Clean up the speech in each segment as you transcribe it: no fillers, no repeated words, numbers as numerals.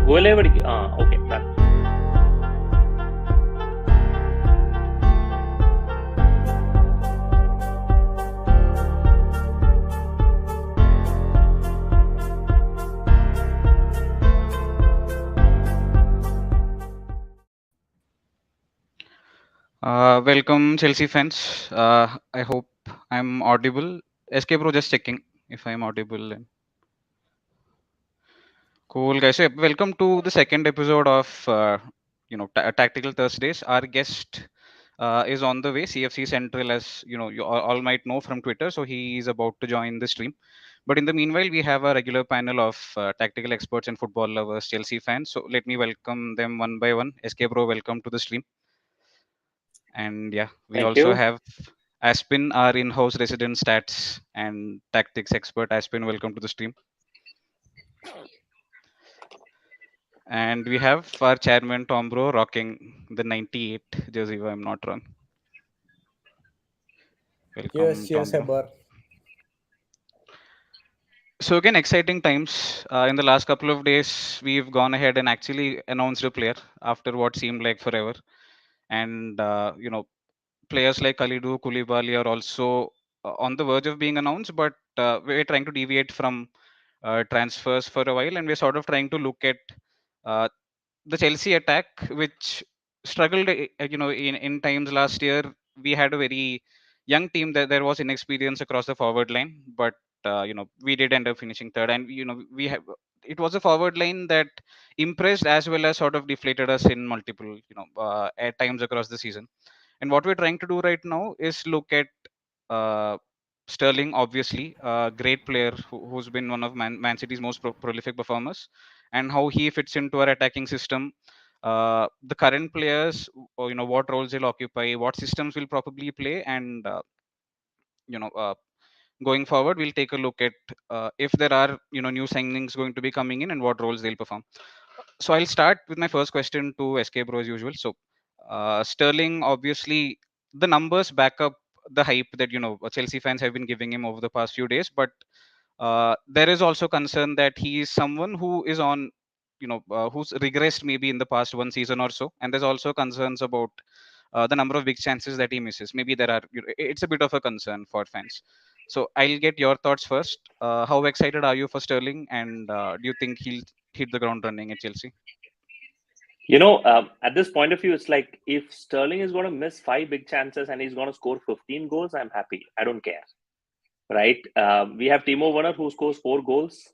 ഗോലവടിക്ക് okay, done. Welcome, Chelsea fans. I hope I'm audible. SK Bro, just checking if I'm audible. Cool, guys. So, welcome to the second episode of Tactical Thursdays. Our guest is on the way. CFC Central, as you all might know from Twitter. So he is about to join the stream. But in the meanwhile, we have a regular panel of tactical experts and football lovers, Chelsea fans. So let me welcome them one by one. SK Bro, welcome to the stream. And yeah, we Thank also you. have Aspin, our in-house resident stats and tactics expert. Aspin, welcome to the stream. And we have our chairman Tom Bro rocking the 98 jersey, if I'm not wrong. Welcome, Cheers, Tom Bro. Heber. So again, exciting times. In the last couple of days, we've gone ahead and actually announced a player after what seemed like forever. And players like Khalidou Koulibaly are also on the verge of being announced, but we're trying to deviate from transfers for a while, and we're sort of trying to look at uh, the Chelsea attack, which struggled, in times last year. We had a very young team that there was inexperience across the forward line, but we did end up finishing third, and we have. It was a forward line that impressed as well as sort of deflated us in multiple, at times across the season. And what we're trying to do right now is look at uh, Sterling, obviously, a great player who's been one of Man City's most prolific performers, and how he fits into our attacking system. The current players, or, what roles they'll occupy, what systems will probably play, and you know, uh, going forward, we'll take a look at if there are new signings going to be coming in and what roles they'll perform. So I'll start with my first question to SK Bro as usual. So Sterling, obviously, the numbers back up the hype that Chelsea fans have been giving him over the past few days, but there is also concern that he is someone who is on, who's regressed maybe in the past one season or so, and there's also concerns about the number of big chances that he misses. Maybe there are, it's a bit of a concern for fans. So I'll get your thoughts first. How excited are you for Sterling, and do you think he'll hit the ground running at Chelsea? At this point of view, it's like if Sterling is going to miss 5 big chances and he's going to score 15 goals, I'm happy. I don't care. Right? We have Timo Werner who scores 4 goals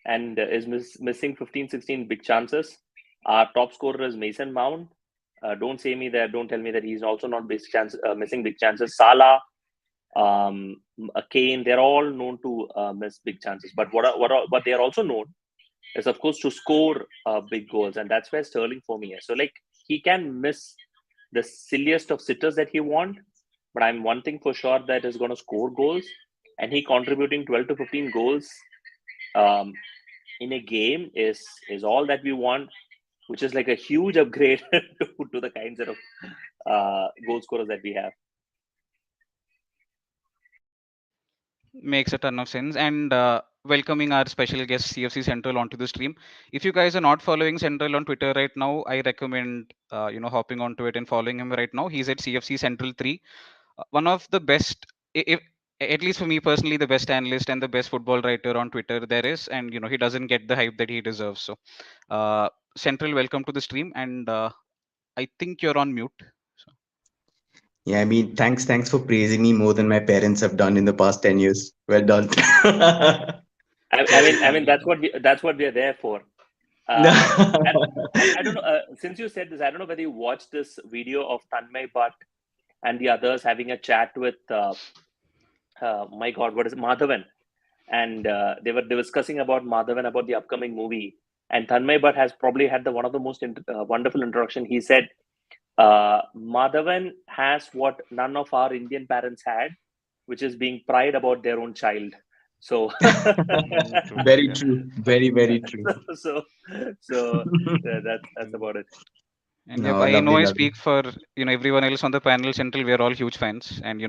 and is missing 15, 16 big chances. Our top scorer is Mason Mount. Don't tell me that he's also not missing big chances. Salah, Kane, they're all known to miss big chances. But what they are also known is, of course, to score big goals, and that's where Sterling for me is. So, like, he can miss the silliest of sitters that he want, but I'm one thing for sure that is going to score goals, and he contributing 12 to 15 goals um, in a game is all that we want, which is like a huge upgrade to the kinds of goal scorers that we have. Makes a ton of sense. And welcoming our special guest CFC Central onto the stream. If you guys are not following Central on Twitter right now, I recommend hopping onto it and following him right now. He's at CFC Central 3. One of the best, if, at least for me personally, the best analyst and the best football writer on Twitter there is, and he doesn't get the hype that he deserves. So Central, welcome to the stream, and I think you're on mute. So. Yeah, I mean, thanks for praising me more than my parents have done in the past 10 years. Well done. I mean that's what we are there for. And I don't know, since you said this, I don't know whether you watched this video of Tanmay Bhatt and the others having a chat with my God, what is it, Madhavan? And they were discussing about Madhavan, about the upcoming movie. And Tanmay Bhatt has probably had one of the most wonderful introduction. He said, Madhavan has what none of our Indian parents had, which is being pride about their own child. So very true, very true. So that's about it. And No, I know lovely. I speak for everyone else on the panel. Central, we are all huge fans, and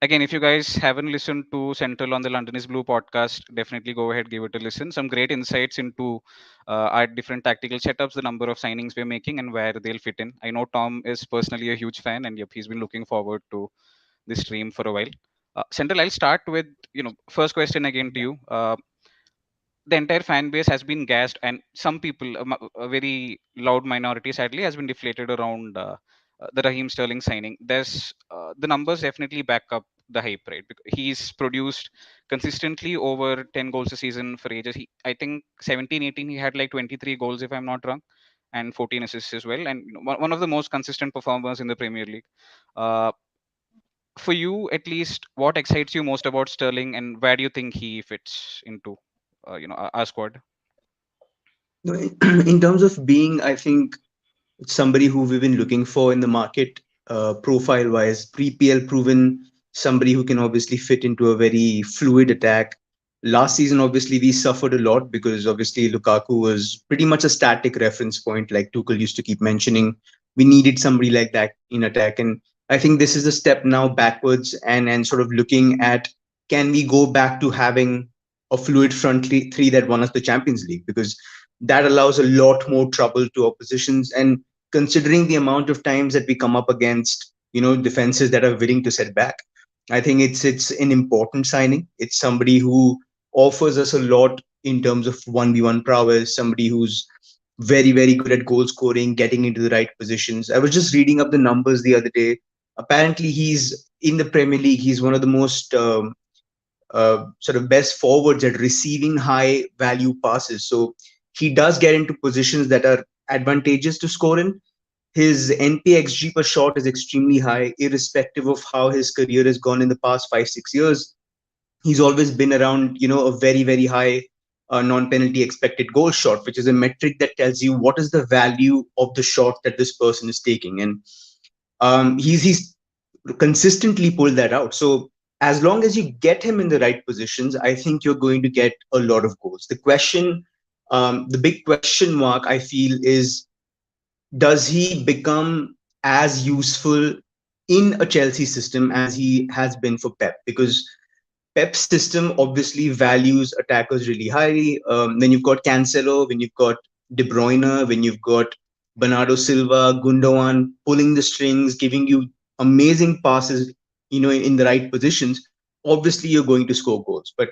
Again, if you guys haven't listened to Central on the London is Blue podcast, definitely go ahead, give it a listen. Some great insights into our different tactical setups, the number of signings we're making, and where they'll fit in. I know Tom is personally a huge fan, and yep, he's been looking forward to this stream for a while. Central, I'll start with first question again to Yeah. you. The entire fan base has been gassed, and some people, a very loud minority, sadly, has been deflated around the Raheem Sterling signing. There's the numbers definitely back up the hype, right? Because he's produced consistently over 10 goals a season for ages. I think 17, 18, he had like 23 goals, if I'm not wrong, and 14 assists as well. And one of the most consistent performers in the Premier League. Uh, for you, at least, what excites you most about Sterling, and where do you think he fits into, our squad? No, in terms of being, I think somebody who we've been looking for in the market, profile wise, pre-PL proven, somebody who can obviously fit into a very fluid attack. Last season, obviously, we suffered a lot because obviously Lukaku was pretty much a static reference point, like Tuchel used to keep mentioning. We needed somebody like that in attack. And I think this is a step now backwards, and sort of looking at, can we go back to having a fluid three that won us the Champions League? Because that allows a lot more trouble to oppositions. And considering the amount of times that we come up against, defenses that are willing to set back, I think it's an important signing. It's somebody who offers us a lot in terms of 1v1 prowess, somebody who's very, very good at goal scoring, getting into the right positions. I was just reading up the numbers the other day. Apparently, he's in the Premier League. He's one of the most sort of best forwards at receiving high value passes. So he does get into positions that are advantageous to score in. His NPXG per shot is extremely high, irrespective of how his career has gone in the past 5, 6 years. He's always been around, a very, very high non-penalty expected goal shot, which is a metric that tells you what is the value of the shot that this person is taking. And he's consistently pulled that out. So as long as you get him in the right positions, I think you're going to get a lot of goals. The big question mark I feel is, does he become as useful in a Chelsea system as he has been for Pep? Because Pep's system obviously values attackers really highly. When you've got Cancelo, when you've got De Bruyne, when you've got Bernardo Silva, Gundogan pulling the strings, giving you amazing passes, in the right positions, obviously you're going to score goals. But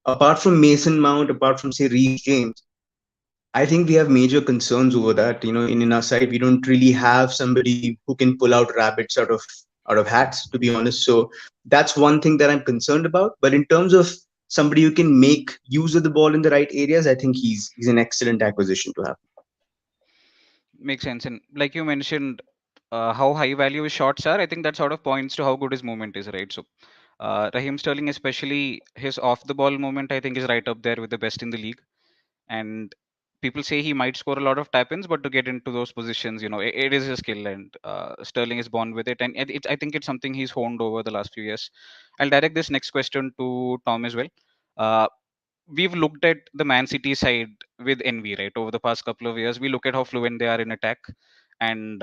apart from Mason Mount, apart from say Reece James, I think we have major concerns over that. In our side, we don't really have somebody who can pull out rabbits out of hats, to be honest. So that's one thing that I'm concerned about. But in terms of somebody who can make use of the ball in the right areas, I think he's an excellent acquisition to have. Makes sense. And like you mentioned, how high value his shots are, I think that sort of points to how good his movement is, right? So, Raheem Sterling, especially his off the ball movement, I think is right up there with the best in the league. And people say he might score a lot of tap ins, but to get into those positions, it is a skill, and Sterling is born with it. And I think it's something he's honed over the last few years. I'll direct this next question to Tom as well. Uh, we've looked at the Man City side with envy, right? Over the past couple of years, we look at how fluent they are in attack, and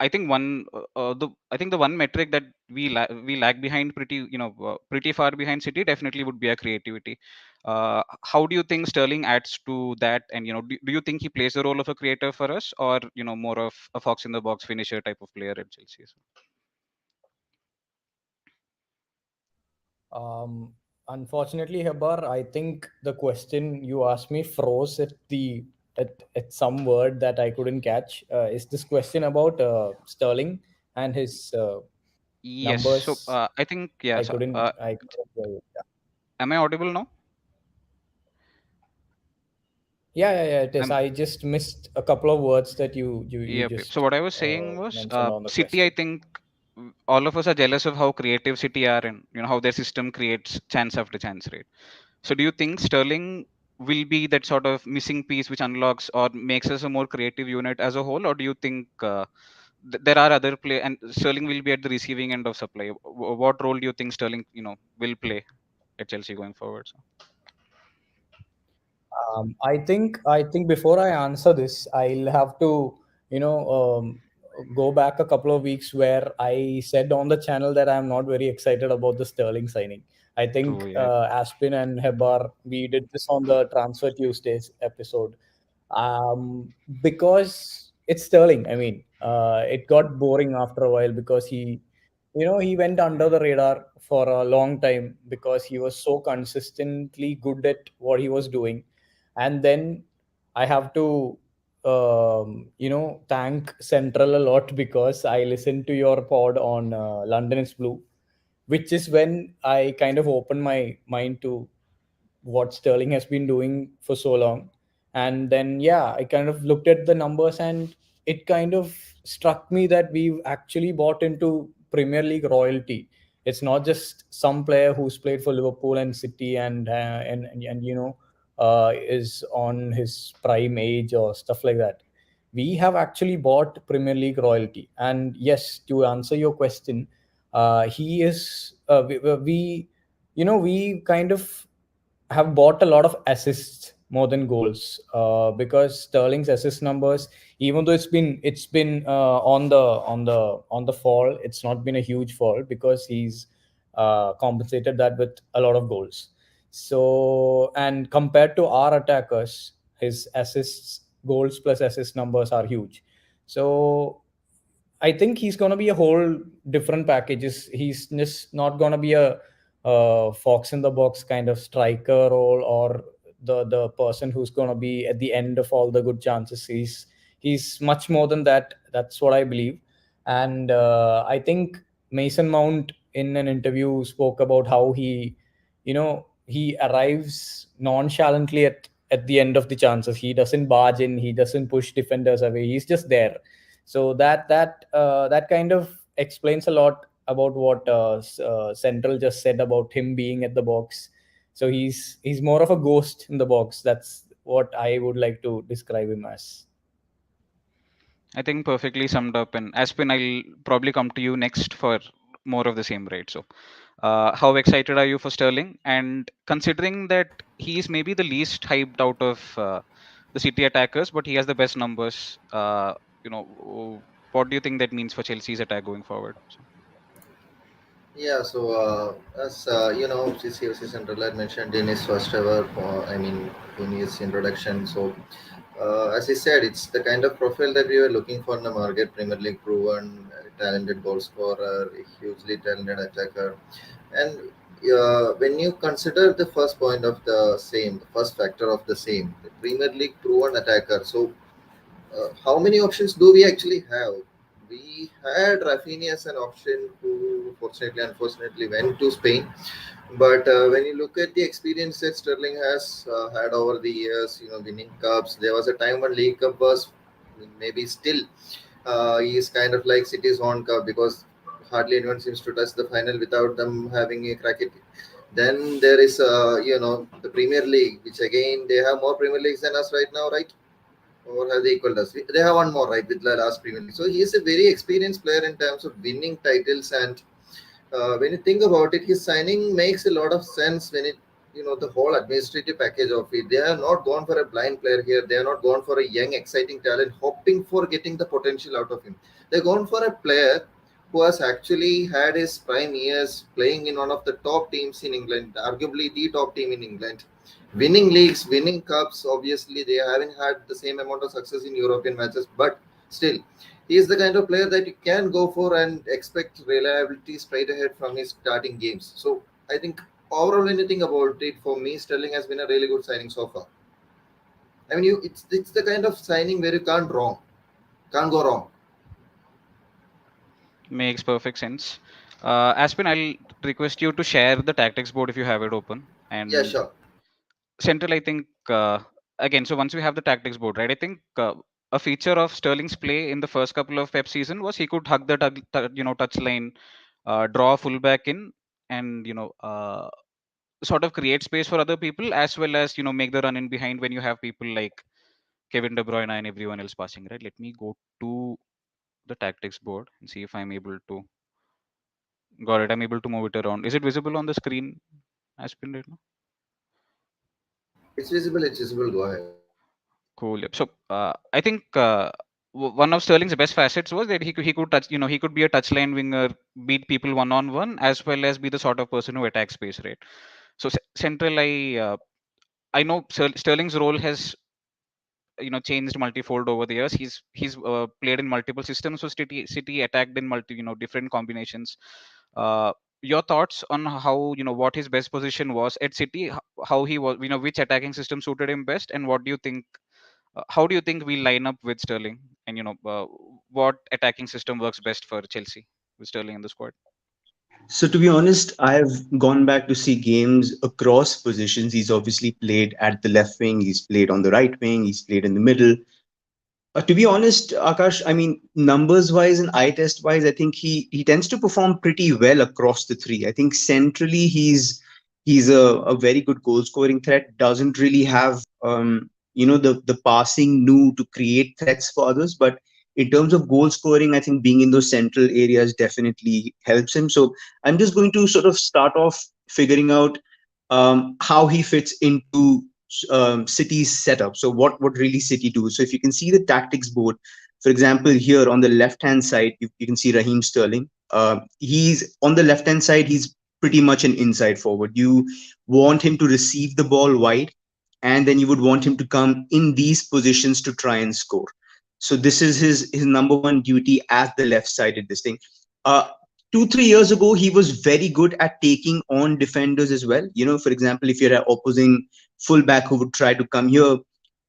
I think I think the one metric that we lag behind pretty far behind City definitely would be our creativity. How do you think Sterling adds to that? And do you think he plays the role of a creator for us, or more of a fox in the box finisher type of player at Chelsea? Um, Unfortunately, Hebar, I think the question you asked me froze at some word that I couldn't catch. Is this question about Sterling and his Yes. So numbers? I think, yeah. I So couldn't. I couldn't hear you. Yeah. am I audible now? Yeah. It is. I'm I just missed a couple of words that you Yep, yep. So just what I was saying was, mentioned on the City. I question. think all of us are jealous of how creative City are, and how their system creates chance after chance, right? So do you think Sterling will be that sort of missing piece which unlocks or makes us a more creative unit as a whole, or do you think there are other play and Sterling will be at the receiving end of supply? What role do you think Sterling, will play at Chelsea going forward? So, I think before I answer this, I'll have to, you know, go back a couple of weeks where I said on the channel that I'm not very excited about the Sterling signing. I True. think Yeah. Aspin and Hebar, we did this on the Transfer Tuesdays episode, um, because it's Sterling. I mean, it got boring after a while because he went under the radar for a long time because he was so consistently good at what he was doing. And then I have to thank Central a lot because I listened to your pod on London is Blue, which is when I kind of opened my mind to what Sterling has been doing for so long. And then, yeah, I kind of looked at the numbers and it kind of struck me that we've actually bought into Premier League royalty. It's not just some player who's played for Liverpool and City and is on his prime age or stuff like that. We have actually bought Premier League royalty. And yes, to answer your question, he is we kind of have bought a lot of assists more than goals, because Sterling's assist numbers, even though it's been on the fall, it's not been a huge fall because he's compensated that with a lot of goals. So, and compared to our attackers, his assists, goals plus assist numbers are huge. So I think he's going to be a whole different package. He's just not going to be a fox in the box kind of striker role, or the person who's going to be at the end of all the good chances. He's much more than that. That's what I believe. And I think Mason Mount in an interview spoke about how he arrives nonchalantly at the end of the chances. He doesn't barge in. He doesn't push defenders away. He's just there. So that kind of explains a lot about what Central just said about him being at the box. So he's more of a ghost in the box. That's what I would like to describe him as. I think perfectly summed up. And Aspin, I'll probably come to you next for more of the same, right? So, how excited are you for Sterling? And considering that he's maybe the least hyped out of the City attackers, but he has the best numbers, what do you think that means for Chelsea's attack going forward? So, Yeah, so as you know, CFC Central had mentioned in his first ever, in his introduction. So, as he said, it's the kind of profile that we were looking for in the market. Premier League proven, talented goal scorer, hugely talented attacker, and when you consider the first point of the same, the first factor of the same, the Premier League proven attacker. So how many options do we actually have? We had Rafinha as an option who, fortunately, unfortunately, went to Spain. But when you look at the experience that Sterling has had over the years, winning cups, there was a time when League Cup was maybe still he is kind of like City's own cup because hardly anyone seems to touch the final without them having a crack at it. Then there is, the Premier League, which again they have more Premier Leagues than us right now, right? Or have they equaled us? They have one more, right, with the last Premier League. So he is a very experienced player in terms of winning titles. And when you think about it, his signing makes a lot of sense when the whole administrative package of it. They have not gone for a blind player here. They have not gone for a young, exciting talent, hoping for getting the potential out of him. They've gone for a player who has actually had his prime years playing in one of the top teams in England, arguably the top team in England, winning leagues, winning cups. Obviously, they haven't had the same amount of success in European matches, but still, he is the kind of player that you can go for and expect reliability straight ahead from his starting games. So, I think overall, when you think about it, for me, Sterling has been a really good signing so far. I mean, it's the kind of signing where you can't go wrong. makes perfect sense. Aspin, I'll request you to share the tactics board if you have it open. Yeah, And sure. Central, I think, again, so once we have the tactics board, right, I think a feature of Sterling's play in the first couple of Pep season was he could hug the touch line, draw a fullback in, and sort of create space for other people, as well as make the run in behind when you have people like Kevin De Bruyne and everyone else passing. Right, let me go to the tactics board and see if I'm able to. Got it. I'm able to move it around. Is it visible on the screen, Aspin, right now? It's visible. It's visible. Go ahead. Cool. Yep. So I think. one of Sterling's best facets was that he could touch, he could be a touchline winger, beat people one on one, as well as be the sort of person who attacks space, right? So central, I know Sterling's role has changed multifold over the years. He's played in multiple systems. So City attacked in different combinations. Uh, your thoughts on how, what his best position was at City, how he was, which attacking system suited him best, and what do you think? How do you think we line up with Sterling? And what attacking system works best for Chelsea with Sterling in the squad? So to be honest, I've gone back to see games across positions. He's obviously played at the left wing, he's played on the right wing, he's played in the middle. To be honest, Akash, I mean, numbers wise and eye test wise, I think he tends to perform pretty well across the three. I think centrally he's a very good goal scoring threat. Doesn't really have the passing new to create threats for others, but in terms of goal scoring, I think being in those central areas definitely helps him. So I'm just going to sort of start off figuring out how he fits into City's setup. So what really City do? So if you can see the tactics board, for example, here on the left hand side, you can see Raheem Sterling. He's on the left hand side. He's pretty much an inside forward. You want him to receive the ball wide, and then you would want him to come in these positions to try and score. So this is his number one duty at the left side at this thing. Uh, 2 3 years ago he was very good at taking on defenders as well. For example, if you're an opposing fullback who would try to come here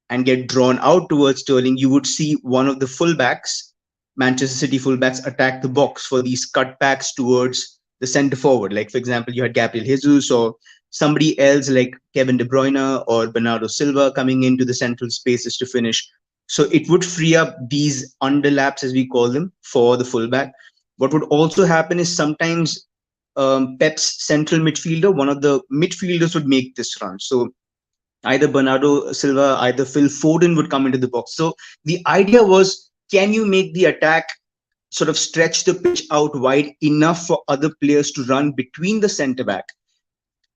and get drawn out towards Sterling, you would see one of the fullbacks, Manchester City fullbacks, attack the box for these cutbacks towards the centre forward. Like, for example, you had Gabriel Jesus or somebody else like Kevin De Bruyne or Bernardo Silva coming into the central spaces to finish. So it would free up these underlaps, as we call them, for the fullback. What would also happen is sometimes Pep's central midfielder, one of the midfielders, would make this run. So either Bernardo Silva, either Phil Foden would come into the box. So the idea was, can you make the attack sort of stretch the pitch out wide enough for other players to run between the centre back?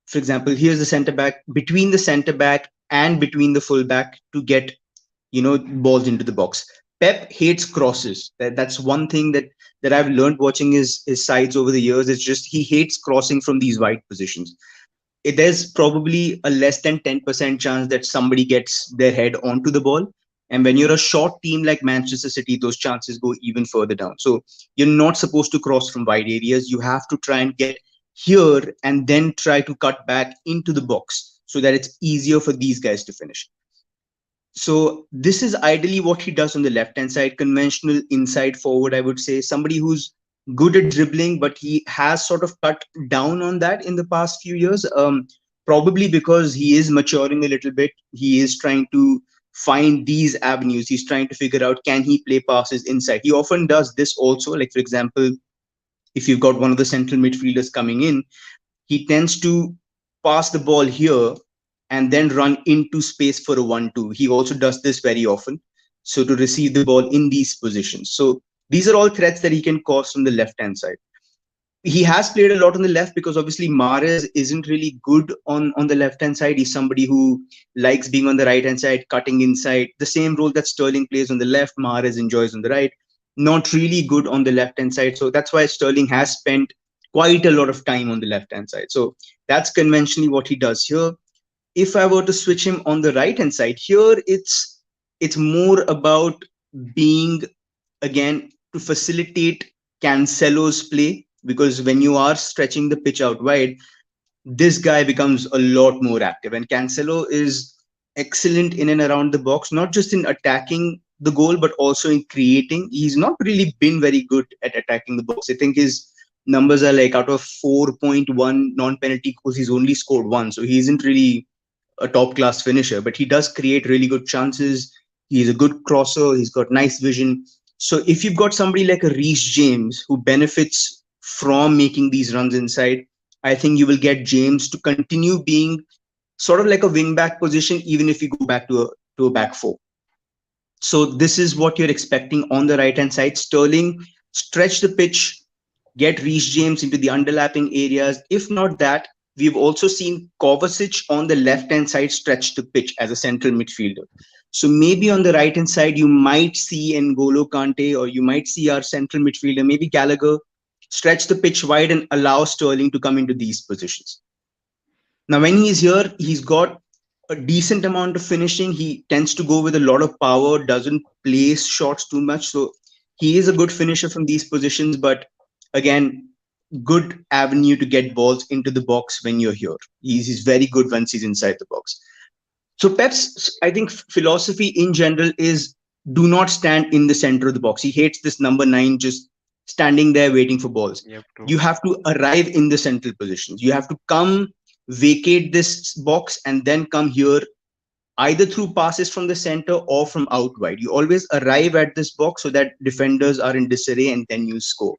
For example, here's the centre back, between the centre back and between the full back to get balls into the box. Pep hates crosses. That's one thing that I've learned watching his sides over the years. It's just he hates crossing from these wide positions. There's probably a less than 10% chance that somebody gets their head onto the ball. And when you're a short team like Manchester City, those chances go even further down. So you're not supposed to cross from wide areas. You have to try and get here and then try to cut back into the box so that it's easier for these guys to finish. So this is ideally what he does on the left hand side, conventional inside forward, I would say. Somebody who's good at dribbling, but he has sort of cut down on that in the past few years, probably because he is maturing a little bit. He is trying to find these avenues. He's trying to figure out, can he play passes inside? He often does this also. Like, for example, if you've got one of the central midfielders coming in, he tends to pass the ball here and then run into space for a 1-2. He also does this very often. So to receive the ball in these positions. So these are all threats that he can cause from the left-hand side. He has played a lot on the left because obviously Mahrez isn't really good on the left-hand side. He's somebody who likes being on the right-hand side, cutting inside. The same role that Sterling plays on the left, Mahrez enjoys on the right. Not really good on the left-hand side. So that's why Sterling has spent quite a lot of time on the left-hand side. So that's conventionally what he does here. If I were to switch him on the right-hand side, here it's more about being, again, to facilitate Cancelo's play, because when you are stretching the pitch out wide, this guy becomes a lot more active. And Cancelo is excellent in and around the box, not just in attacking the goal, but also in creating. He's not really been very good at attacking the box. I think his numbers are like out of 4.1 non-penalty goals, he's only scored one. So he isn't really a top class finisher, but he does create really good chances. He's a good crosser. He's got nice vision. So if you've got somebody like a Reece James who benefits from making these runs inside, I think you will get James to continue being sort of like a wing back position, even if you go back to a back four. So this is what you're expecting on the right hand side. Sterling, stretch the pitch, get Reece James into the underlapping areas. If not that, we've also seen Kovacic on the left hand side stretch the pitch as a central midfielder. So maybe on the right hand side, you might see N'Golo Kante, or you might see our central midfielder, maybe Gallagher, stretch the pitch wide and allow Sterling to come into these positions. Now, when he's here, he's got a decent amount of finishing. He tends to go with a lot of power, doesn't place shots too much. So he is a good finisher from these positions, but again, good avenue to get balls into the box when you're here. He's very good once he's inside the box. So Pep's, I think, philosophy in general is do not stand in the center of the box. He hates this number 9 just standing there waiting for balls. Yep, true. You have to arrive in the central positions. You have to come, vacate this box, and then come here either through passes from the center or from out wide. You always arrive at this box so that defenders are in disarray and then you score.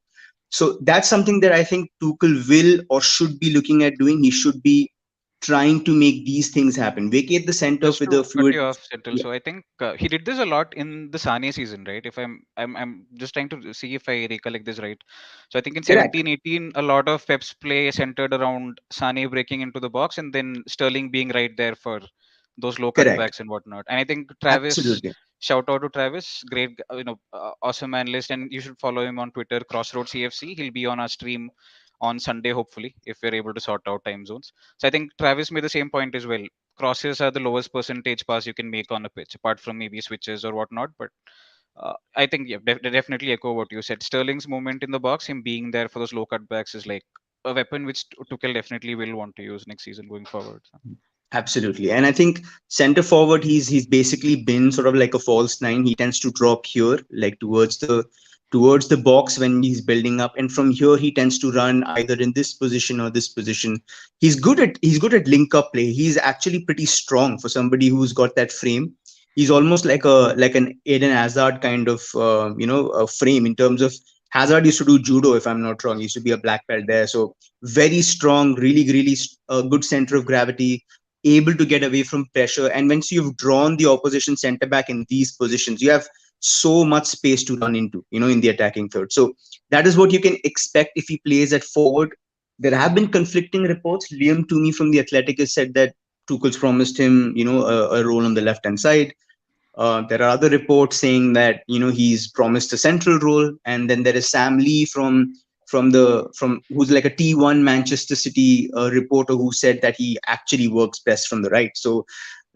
So that's something that I think Tuchel will or should be looking at doing. He should be trying to make these things happen. Vacate the center Just with to a cut fluid. you off, Senthil. Yeah, So I think he did this a lot in the Sane season, right? If I'm just trying to see if I recollect this right. So I think in correct, 17-18, a lot of Pep's play centered around Sane breaking into the box and then Sterling being right there for those low correct. cutbacks and whatnot. And I think Travis, Absolutely. shout out to Travis, great, awesome analyst, and you should follow him on Twitter, Crossroads CFC. He'll be on our stream on Sunday, hopefully, if we're able to sort out time zones. So I think Travis made the same point as well. Crosses are the lowest percentage pass you can make on a pitch, apart from maybe switches or whatnot. But I think yeah, definitely echo what you said. Sterling's movement in the box, him being there for those low cutbacks, is like a weapon which Tuchel definitely will want to use next season going forward. So. Absolutely. And I think center forward, he's basically been sort of like a false nine. He tends to drop here, like towards the box when he's building up. And from here he tends to run either in this position or this position. He's good at link up play. He's actually pretty strong for somebody who's got that frame. He's almost like an Eden Hazard kind of a frame in terms of Hazard used to do judo, if I'm not wrong. He used to be a black belt there. So very strong, really good center of gravity, able to get away from pressure. And once you've drawn the opposition center back in these positions, you have so much space to run into, in the attacking third. So that is what you can expect if he plays at forward. There have been conflicting reports. Liam Toomey from the Athletic has said that Tuchel's promised him, a role on the left hand side. There are other reports saying that he's promised a central role, and then there is Sam Lee from who's like a T1 Manchester City reporter who said that he actually works best from the right. So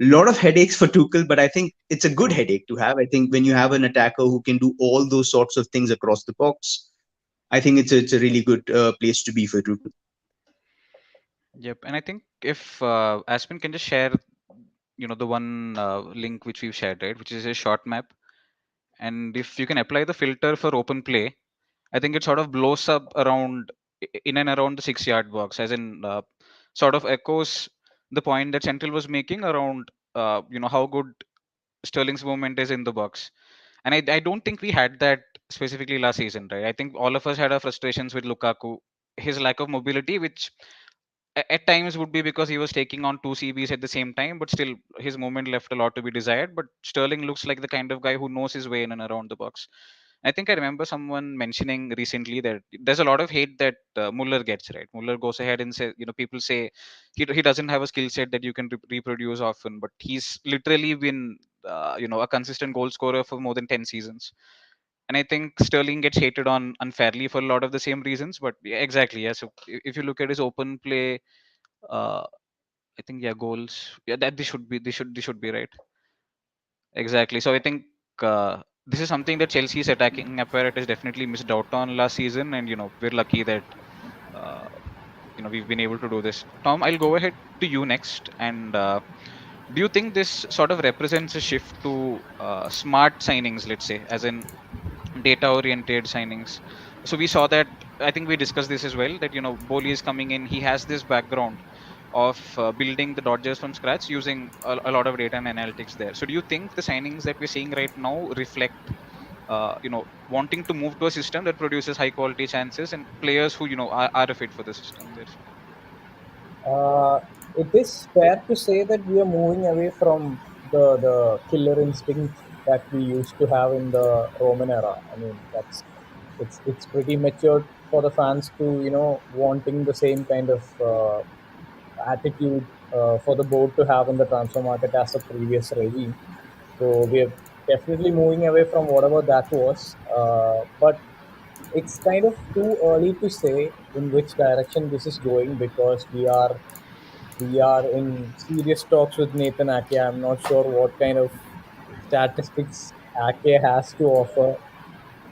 a lot of headaches for Tuchel, but I think it's a good headache to have. I think when you have an attacker who can do all those sorts of things across the box, I think it's a really good place to be for Tuchel. Yep, and I think if Aspen can just share, the one link which we've shared, right, which is a short map, and if you can apply the filter for open play, I think it sort of blows up around in and around the 6 yard box, as in sort of echoes the point that Central was making around how good Sterling's movement is in the box. And I don't think we had that specifically last season, right? I think all of us had our frustrations with Lukaku, his lack of mobility, which at times would be because he was taking on two CBs at the same time, but still his movement left a lot to be desired. But Sterling looks like the kind of guy who knows his way in and around the box. I think I remember someone mentioning recently that there's a lot of hate that Muller gets, right? Muller goes ahead and says, people say he doesn't have a skill set that you can reproduce often, but he's literally been, a consistent goal scorer for more than 10 seasons. And I think Sterling gets hated on unfairly for a lot of the same reasons. But yeah, exactly, yeah. So if you look at his open play, uh, I think yeah, goals, yeah, that they should be right. Exactly. So I think this is something that Chelsea's attacking apparatus definitely missed out on last season, and we're lucky that uh, we've been able to do this. Tom, I'll go ahead to you next. And do you think this sort of represents a shift to smart signings, let's say, as in data-oriented signings? So we saw that. I think we discussed this as well. That Boli is coming in. He has this background of building the Dodgers from scratch using a lot of data and analytics there. So do you think the signings that we're seeing right now reflect, wanting to move to a system that produces high quality chances and players who are a fit for the system there? It is fair to say that we are moving away from the killer instinct that we used to have in the Roman era. I mean, it's pretty matured for the fans to wanting the same kind of attitude for the board to have in the transfer market as the previous regime. So we're definitely moving away from whatever that was. But it's kind of too early to say in which direction this is going because we are in serious talks with Nathan Ake. I'm not sure what kind of statistics Ake has to offer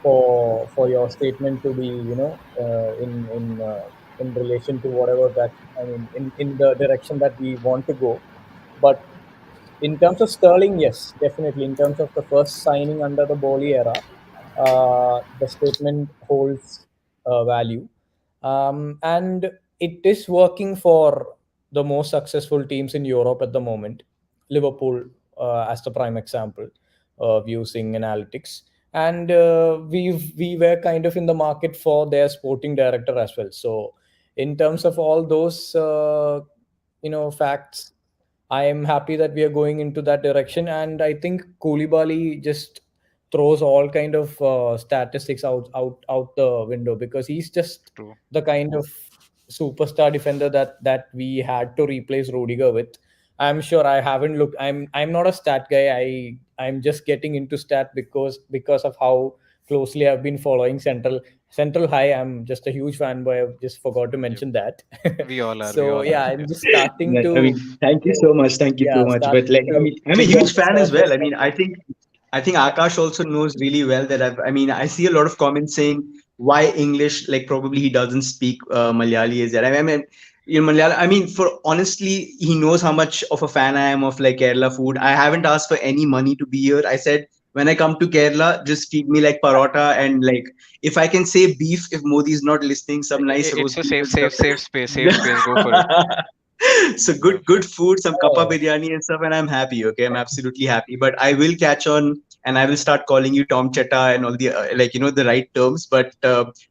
for your statement to be in relation to whatever that I mean in the direction that we want to go. But in terms of Sterling, yes, definitely. In terms of the first signing under the Bowley era, the statement holds value. And it is working for the most successful teams in Europe at the moment. Liverpool, as the prime example, of using analytics. And we were kind of in the market for their sporting director as well. So, in terms of all those, facts, I am happy that we are going into that direction, and I think Koulibaly just throws all kind of statistics out the window because he's just True. the kind of superstar defender that we had to replace Rudiger with. I'm sure I haven't looked. I'm not a stat guy. I'm just getting into stat because of how closely I've been following Central High. I'm just a huge fanboy. I just forgot to Yep. mention that. We all are. We So all are. yeah, I'm Yeah. just starting But, I to mean, thank you so much. Thank you yeah so much. start But like, I to mean, I'm a pick huge up fan as stuff well. I from mean, I think Akash also knows really well that I mean, I see a lot of comments saying why English, like probably he doesn't speak Malayali is that. I mean, Malayalam, I mean, for honestly, he knows how much of a fan I am of like Kerala food. I haven't asked for any money to be here. I said, when I come to Kerala, just feed me like parota and like, if I can say beef, if Modi is not listening, some nice It's roast a beef safe, and stuff. safe, safe space. Safe space. Go for it. So Yep. good food, some kappa oh, biryani and stuff, and I'm happy. Okay, I'm absolutely happy. But I will catch on, and I will start calling you Tom Chetta and all the like the right terms. But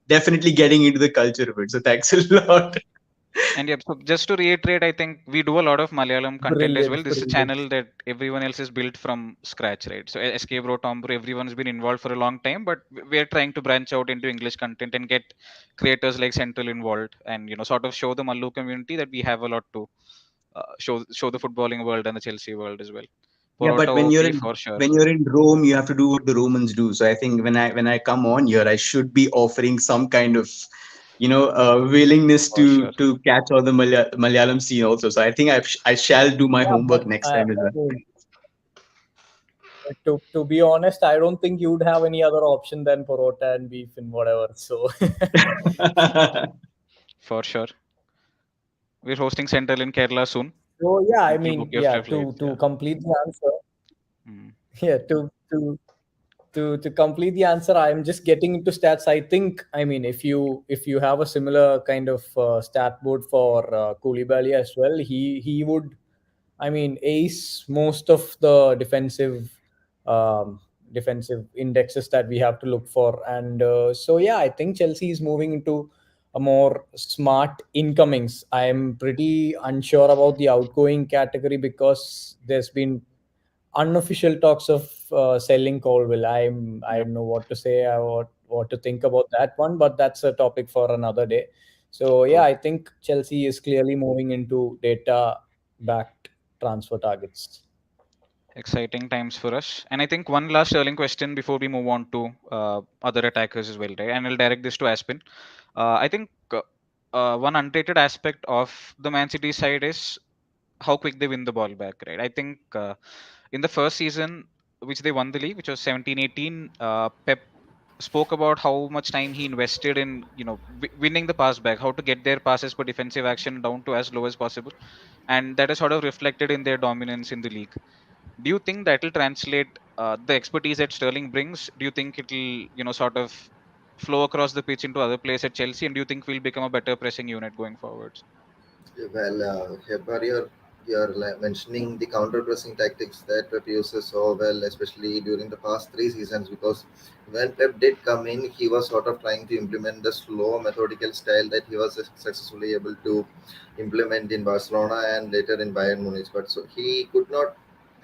definitely getting into the culture of it. So thanks a lot. And yeah, so just to reiterate, I think we do a lot of Malayalam content as well. brilliant, This is a brilliant. channel that everyone else is built from scratch, right? So SK Bro, Tom Bro, everyone's been involved for a long time, but we're trying to branch out into English content and get creators like Central involved, and sort of show the Mallu community that we have a lot to show the footballing world and the Chelsea world as well. Yeah, Porota but when OP for sure, you're in Rome, you have to do what the Romans do. So I think when I come on here, I should be offering some kind of willingness for sure. to catch all the Malayalam scene also. So I think I shall do my Yeah, but homework next time as I mean, to be honest, I don't think you would have any other option than parota and beef and whatever. So well. For sure. We're hosting Central in Kerala soon. so yeah, I People book mean, your yeah. flights. To Yeah. complete the answer, Mm. yeah. To complete the answer, I'm just getting into stats. I think, I mean, if you have a similar kind of stat board for Koulibaly as well, he would, I mean, ace most of the um, defensive indexes that we have to look for. And so yeah, I think Chelsea is moving into a more smart incomings. I'm pretty unsure about the outgoing category because there's been unofficial talks of selling Colville. I Yep. don't know what to say or what to think about that one, but that's a topic for another day. So yeah, True. I think Chelsea is clearly moving into data backed transfer targets. Exciting times for us. And I think one last Sterling question before we move on to other attackers as well, right? And I'll direct this to Aspen. I think one underrated aspect of the Man City side is how quick they win the ball back, right? I think in the first season, which they won the league, which was 17-18, Pep spoke about how much time he invested in, winning the pass back, how to get their passes per defensive action down to as low as possible. And that is sort of reflected in their dominance in the league. Do you think that will translate the expertise that Sterling brings? Do you think it'll, sort of flow across the pitch into other players at Chelsea? And do you think we'll become a better pressing unit going forwards? Well, Hebar, you're mentioning the counter pressing tactics that Pep uses so well, especially during the past 3 seasons. Because when Pep did come in, he was sort of trying to implement the slow, methodical style that he was successfully able to implement in Barcelona and later in Bayern Munich. But so he could not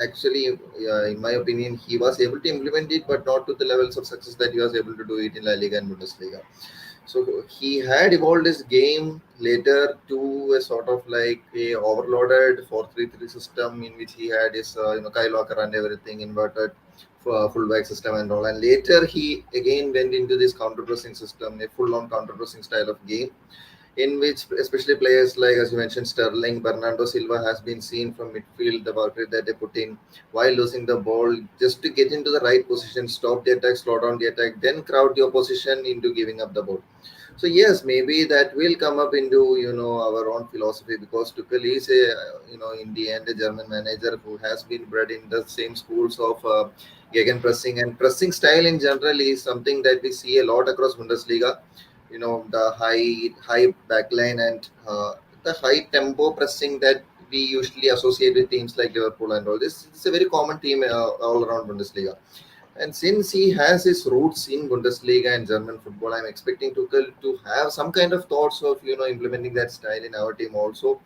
actually, in my opinion, he was able to implement it, but not to the levels of success that he was able to do it in La Liga and Bundesliga. So he had evolved his game later to a sort of like a overloaded 4-3-3 system in which he had his Kyle Walker and everything inverted for fullback system and all. And later he again went into this counter pressing system, a full-on counter pressing style of game in which especially players like, as you mentioned, Sterling, Bernardo Silva has been seen from midfield, the work rate that they put in while losing the ball, just to get into the right position, stop the attack, slow down the attack, then crowd the opposition into giving up the ball. So yes, maybe that will come up into our own philosophy, because Tuchel is a in the end a German manager who has been bred in the same schools of gegen pressing, and pressing style in general is something that we see a lot across Bundesliga. The high backline and the high tempo pressing that we usually associate with teams like Liverpool and all this. It's a very common team all around Bundesliga. And since he has his roots in Bundesliga and German football, I'm expecting Tuchel to have some kind of thoughts of implementing that style in our team also.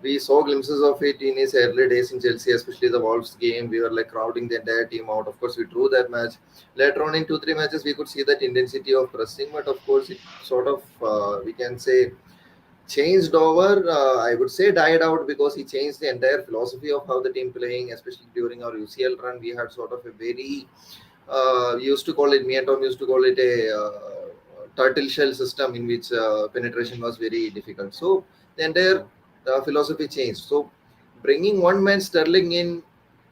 We saw glimpses of it in his early days in Chelsea, especially the Wolves game. We were like crowding the entire team out. Of course, we drew that match. Later on in 2-3 matches, we could see that intensity of pressing, but of course, it sort of we can say changed over. I would say died out, because he changed the entire philosophy of how the team playing, especially during our UCL run. We had sort of a very used to call it, me and Tom used to call it a turtle shell system in which penetration was very difficult. So the entire philosophy changed. So bringing one man Sterling in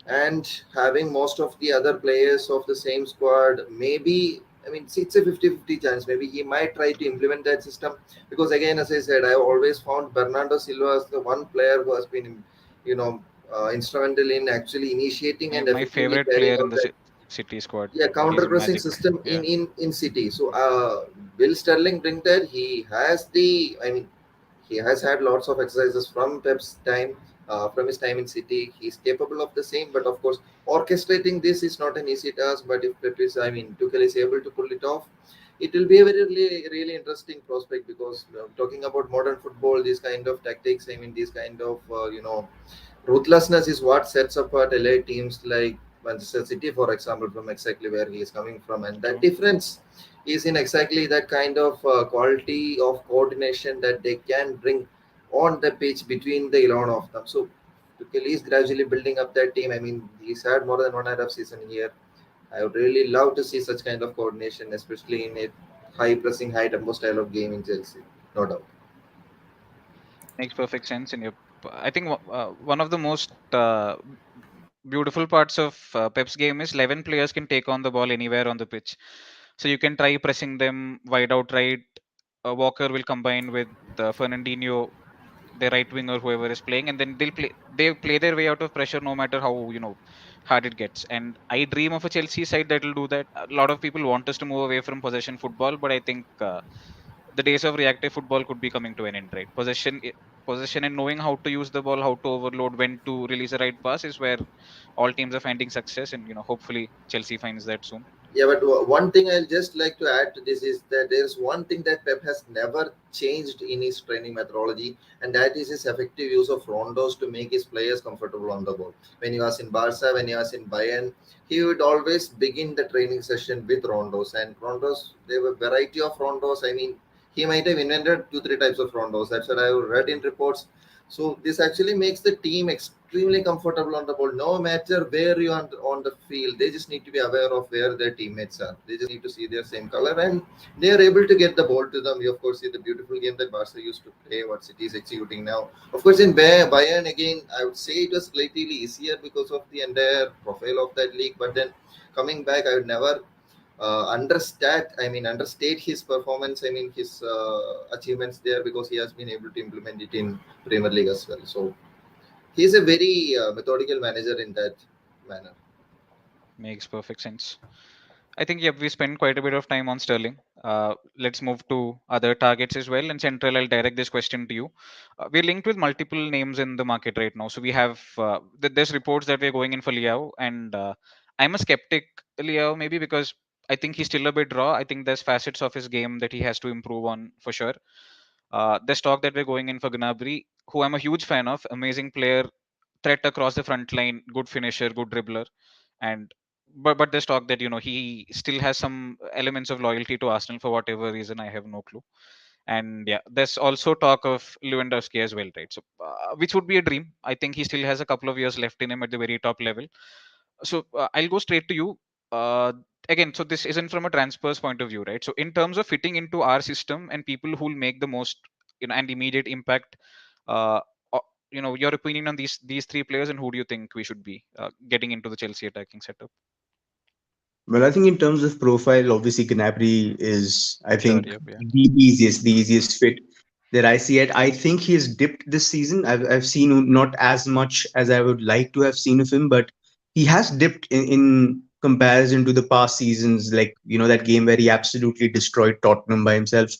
and having most of the other players of the same squad, maybe, I mean, it's a 50-50 chance. Maybe he might try to implement that system, because again, as I said, I've always found Bernardo Silva as the one player who has been, you know, instrumental in actually initiating and My effectively favorite carrying player in out the that City squad. counter He's pressing magic. system Yeah. in City. So will Sterling bring that? He has the, I mean, he has had lots of exercises from Pep's time, from his time in City. He's capable of the same, but of course, orchestrating this is not an easy task. But if Pep is, I mean, Tuchel is able to pull it off, it will be a very really interesting prospect, because talking about modern football, these kind of tactics, I mean, these kind of ruthlessness is what sets apart LA teams like Manchester City, for example, from exactly where he is coming from, and that difference is in exactly that kind of quality of coordination that they can bring on the pitch between the 11 of them. So Tuchel is gradually building up that team. I mean, he's had more than 1.5 season here. I would really love to see such kind of coordination, especially in a high pressing, high tempo style of game in Chelsea. No doubt. Makes perfect sense. And I think one of the most beautiful parts of Pep's game is 11 players can take on the ball anywhere on the pitch. So you can try pressing them wide out right. Walker will combine with Fernandinho, the right wing or whoever is playing, and then they play their way out of pressure no matter how hard it gets. And I dream of a Chelsea side that will do that. A lot of people want us to move away from possession football, but I think the days of reactive football could be coming to an end, right? Possession and knowing how to use the ball, how to overload, when to release the right pass is where all teams are finding success, and hopefully Chelsea finds that soon. Yeah, but one thing I'll just like to add to this is that there's one thing that Pep has never changed in his training methodology, and that is his effective use of rondos to make his players comfortable on the ball. When he was in Barca, when he was in Bayern, he would always begin the training session with rondos, and rondos, there were variety of rondos. I mean, he might have invented 2-3 types of rondos. That's what I read in reports. So this actually makes the team extremely comfortable on the ball. No matter where you are on the field, they just need to be aware of where their teammates are. They just need to see their same color, and they are able to get the ball to them. You of course see the beautiful game that Barca used to play, what City is executing now. Of course, in Bayern again, I would say it was slightly easier because of the entire profile of that league. But then coming back, I would never understate his performance. I mean, his achievements there, because he has been able to implement it in Premier League as well. So he's a very methodical manager in that manner. Makes perfect sense. I think, yep, we spent quite a bit of time on Sterling. Let's move to other targets as well. And Central, I'll direct this question to you. We're linked with multiple names in the market right now. So we have, there's reports that we're going in for Liao. And I'm a skeptic, Liao, maybe because I think he's still a bit raw. I think there's facets of his game that he has to improve on for sure. There's talk that we're going in for Gnabry, who I'm a huge fan of. Amazing player, threat across the front line, good finisher, good dribbler. And but there's talk that he still has some elements of loyalty to Arsenal for whatever reason. I have no clue. And yeah, there's also talk of Lewandowski as well, right? So which would be a dream. I think he still has a couple of years left in him at the very top level. So I'll go straight to you. Again, so this isn't from a transfers point of view, right? So in terms of fitting into our system and people who'll make the most, and immediate impact, uh, uh, your opinion on these three players, and who do you think we should be getting into the Chelsea attacking setup? Well, I think in terms of profile, obviously Gnabry is, I Sure. think, Yep. Yeah. the easiest fit that I see it. I think he has dipped this season. I've seen not as much as I would like to have seen of him, but he has dipped in comparison to the past seasons. Like that game where he absolutely destroyed Tottenham by himself.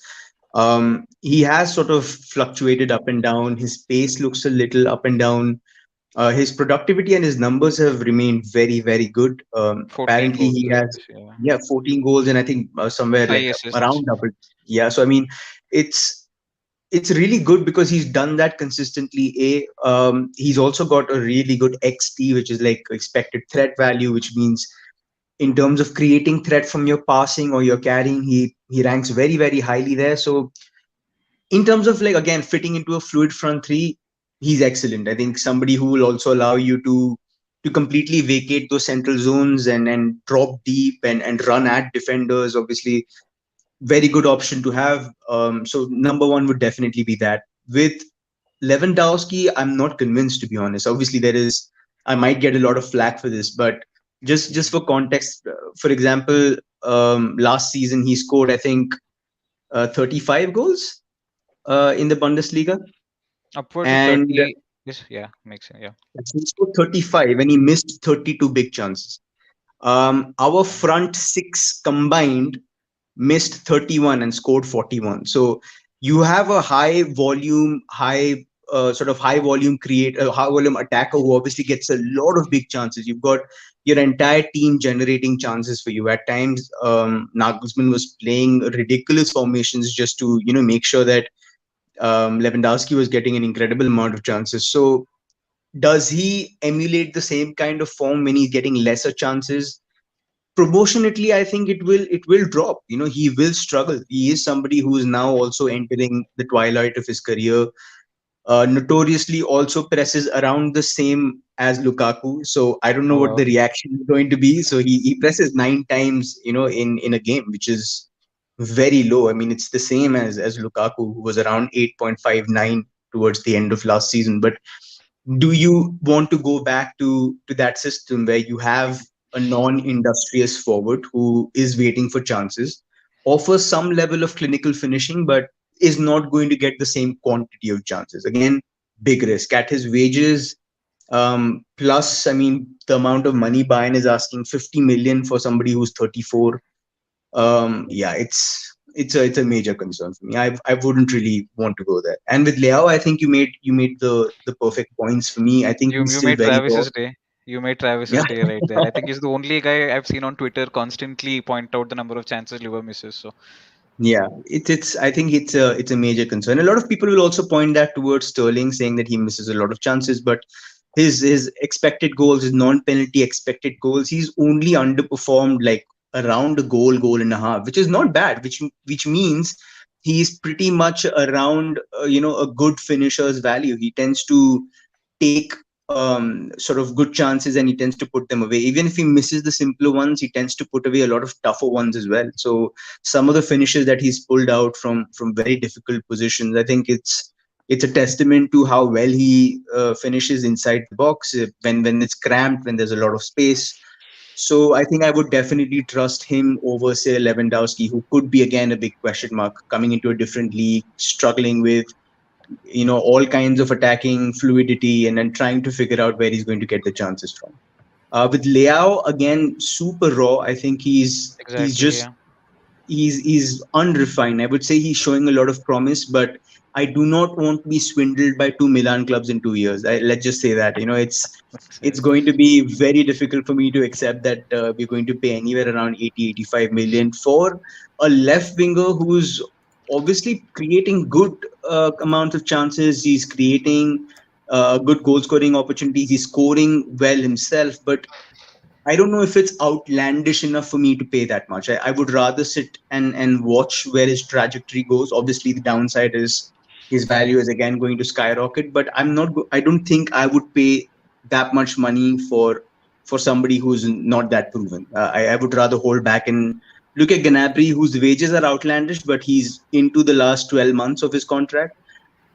He has sort of fluctuated up and down. His pace looks a little up and down. His productivity and his numbers have remained very, very good. 14 Apparently, goals, he right? has, Yeah. yeah, 14 goals, and I think somewhere like 5 assists. around double. Yeah, so I mean, it's it's really good because he's done that consistently. He's also got a really good XT, which is like expected threat value, which means in terms of creating threat from your passing or your carrying, he ranks very, very highly there. So in terms of like again fitting into a fluid front three, he's excellent. I think somebody who will also allow you to completely vacate those central zones and drop deep and run at defenders. Obviously, very good option to have. So number one would definitely be that. With Lewandowski, I'm not convinced, to be honest. Obviously, I might get a lot of flack for this, but just for context, for example, last season he scored I think 35 goals in the Bundesliga, Upwards of and 30. Yes. Yeah. Makes sense. Yeah. he scored 35 and he missed 32 big chances. Our front six combined missed 31 and scored 41. So you have a high volume, high volume high volume attacker who obviously gets a lot of big chances. You've got your entire team generating chances for you. At times, Nagelsmann was playing ridiculous formations just to make sure that Lewandowski was getting an incredible amount of chances. So does he emulate the same kind of form when he's getting lesser chances? Proportionately, I think it will drop. He will struggle. He is somebody who is now also entering the twilight of his career. Notoriously also presses around the same as Lukaku. So I don't know Oh what the wow. reaction is going to be. So he presses 9 times, in a game, which is very low. I mean, it's the same as Lukaku, who was around 8.59 towards the end of last season. But do you want to go back to that system where you have a non-industrious forward who is waiting for chances, offers some level of clinical finishing, but is not going to get the same quantity of chances? Again, big risk at his wages. Plus, I mean, the amount of money Bayern is asking, 50 million for somebody who's 34. Yeah, it's a major concern for me. I wouldn't really want to go there. And with Leao, I think you made the perfect points for me. I think You he's you still made very raw. Travis's day. You made Yeah. Travis's day right there. I think he's the only guy I've seen on Twitter constantly point out the number of chances Liver misses. So Yeah, it's I think it's a major concern. A lot of people will also point that towards Sterling, saying that he misses a lot of chances, but his expected goals, his non-penalty expected goals, he's only underperformed like around a goal and a half, which is not bad. Which means he's pretty much around a good finisher's value. He tends to take sort of good chances and he tends to put them away. Even if he misses the simpler ones, he tends to put away a lot of tougher ones as well. So some of the finishes that he's pulled out from very difficult positions, I think it's a testament to how well he finishes inside the box when it's cramped, when there's a lot of space. So I think I would definitely trust him over, say, Lewandowski, who could be again a big question mark coming into a different league, struggling with all kinds of attacking fluidity and then trying to figure out where he's going to get the chances from. With Leao, again, super raw. I think he's exactly. just Yeah. he's unrefined. I would say he's showing a lot of promise, but I do not want to be swindled by two Milan clubs in 2 years. Let's just say that Makes it's sense. going to be very difficult for me to accept that we're going to pay anywhere around 80, 85 million for a left winger who's obviously creating good amounts of chances. He's creating good goal scoring opportunities. He's scoring well himself, but I don't know if it's outlandish enough for me to pay that much. I would rather sit and watch where his trajectory goes. Obviously, the downside is his value is again going to skyrocket, but I don't think I would pay that much money for somebody who's not that proven. I would rather hold back and look at Gnabry, whose wages are outlandish, but he's into the last 12 months of his contract.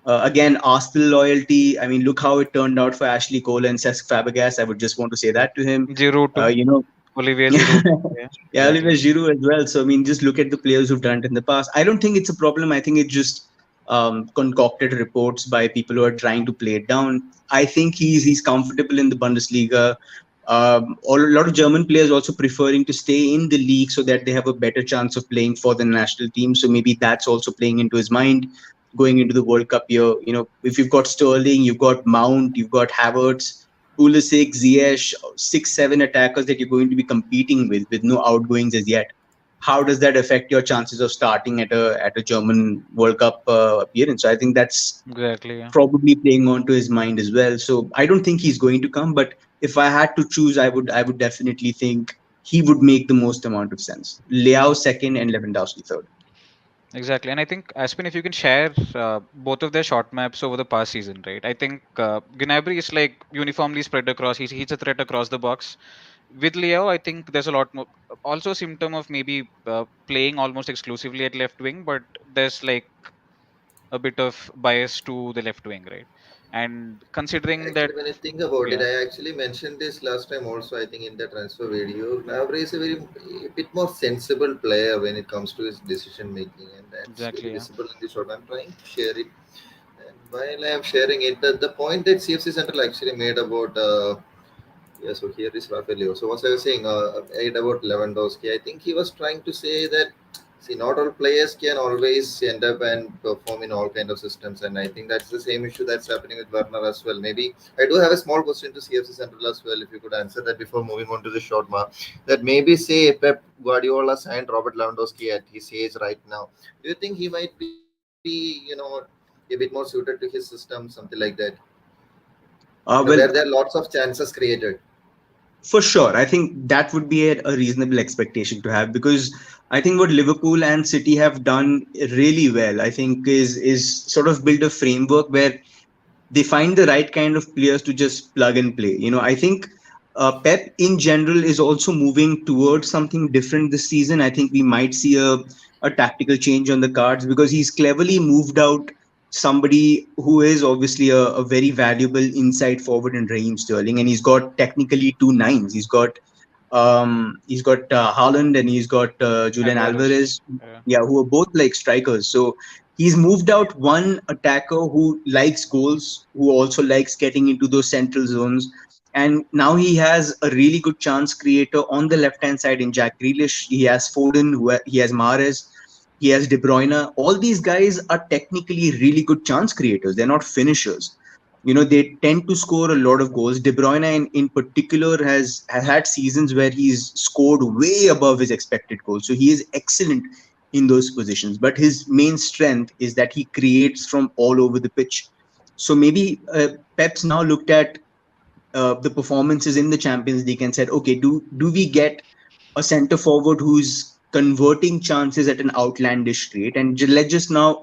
Again, Arsenal loyalty. I mean, look how it turned out for Ashley Cole and Cesc Fabregas. I would just want to say that to him. Giroud too. You know, Olivier Giroud. Yeah, yeah, exactly. Oliver Giroud as well. So I mean, just look at the players who've done it in the past. I don't think it's a problem. I think it's just concocted reports by people who are trying to play it down. I think he's comfortable in the Bundesliga. A lot of German players also preferring to stay in the league so that they have a better chance of playing for the national team. So maybe that's also playing into his mind going into the World Cup year. You know, if you've got Sterling, you've got Mount, you've got Havertz, Pulisic, Ziyech, 6, 7 attackers that you're going to be competing with no outgoings as yet. How does that affect your chances of starting at a German World Cup appearance? So I think that's Exactly. Yeah. probably playing onto his mind as well. So I don't think he's going to come, but if I had to choose, I would definitely think he would make the most amount of sense. Leao second and Lewandowski third. Exactly. And I think, Aspen, if you can share both of their short maps over the past season, right? I think Gnabry is like uniformly spread across. He's a threat across the box. With Leo, I think there's a lot more. Also, a symptom of maybe playing almost exclusively at left wing, but there's like a bit of bias to the left wing, right? And considering that, Actually, when you think about it, yeah, I actually mentioned this last time also. I think in the transfer video, Gnabry is a bit more sensible player when it comes to his decision making, and that's very exactly, yeah. visible in the short. I'm trying to share it, and while I'm sharing it, the point that CFC Central actually made about yeah, so here is Rafaelio. So what I was saying, about Lewandowski, I think he was trying to say that see, not all players can always end up and perform in all kind of systems, and I think that's the same issue that's happening with Werner as well. Maybe I do have a small question to CFC Central as well. If you could answer that before moving on to the short mark, that maybe say Pep Guardiola signed Robert Lewandowski at his age right now. Do you think he might be, a bit more suited to his system, something like that? Where there Well, are lots of chances created. for sure. I think that would be a reasonable expectation to have because I think what Liverpool and City have done really well, I think, is sort of build a framework where they find the right kind of players to just plug and play. You know, I think Pep in general is also moving towards something different this season. I think we might see a tactical change on the cards because he's cleverly moved out somebody who is obviously a very valuable inside forward in Raheem Sterling, and he's got technically two nines. He's got Haaland and he's got Julian Alvarez. Alvarez, Yeah. yeah, who are both like strikers. So he's moved out one attacker who likes goals, who also likes getting into those central zones. And now he has a really good chance creator on the left hand side in Jack Grealish. He has Foden, he has Mahrez, he has De Bruyne. All these guys are technically really good chance creators. They're not finishers. You know, they tend to score a lot of goals. De Bruyne, in particular, has had seasons where he's scored way above his expected goals. So he is excellent in those positions. But his main strength is that he creates from all over the pitch. So maybe Pep's now looked at the performances in the Champions League and said, okay, do we get a center forward who's converting chances at an outlandish rate, and let's just now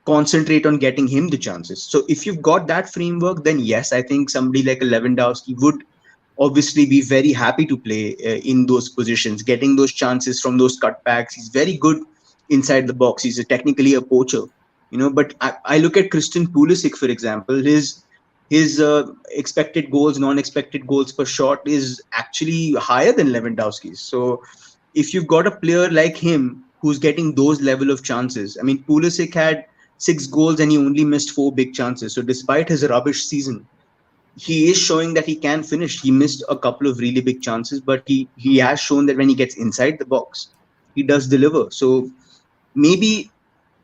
concentrate on getting him the chances. So if you've got that framework, then yes, I think somebody like a Lewandowski would obviously be very happy to play in those positions, getting those chances from those cutbacks. He's very good inside the box. He's technically a poacher, you know. But I look at Christian Pulisic, for example. His expected goals, non-expected goals per shot is actually higher than Lewandowski's. So if you've got a player like him who's getting those level of chances, I mean, Pulisic had 6 goals and he only missed 4 big chances. So despite his rubbish season, he is showing that he can finish. He missed a couple of really big chances, but he has shown that when he gets inside the box, he does deliver. So maybe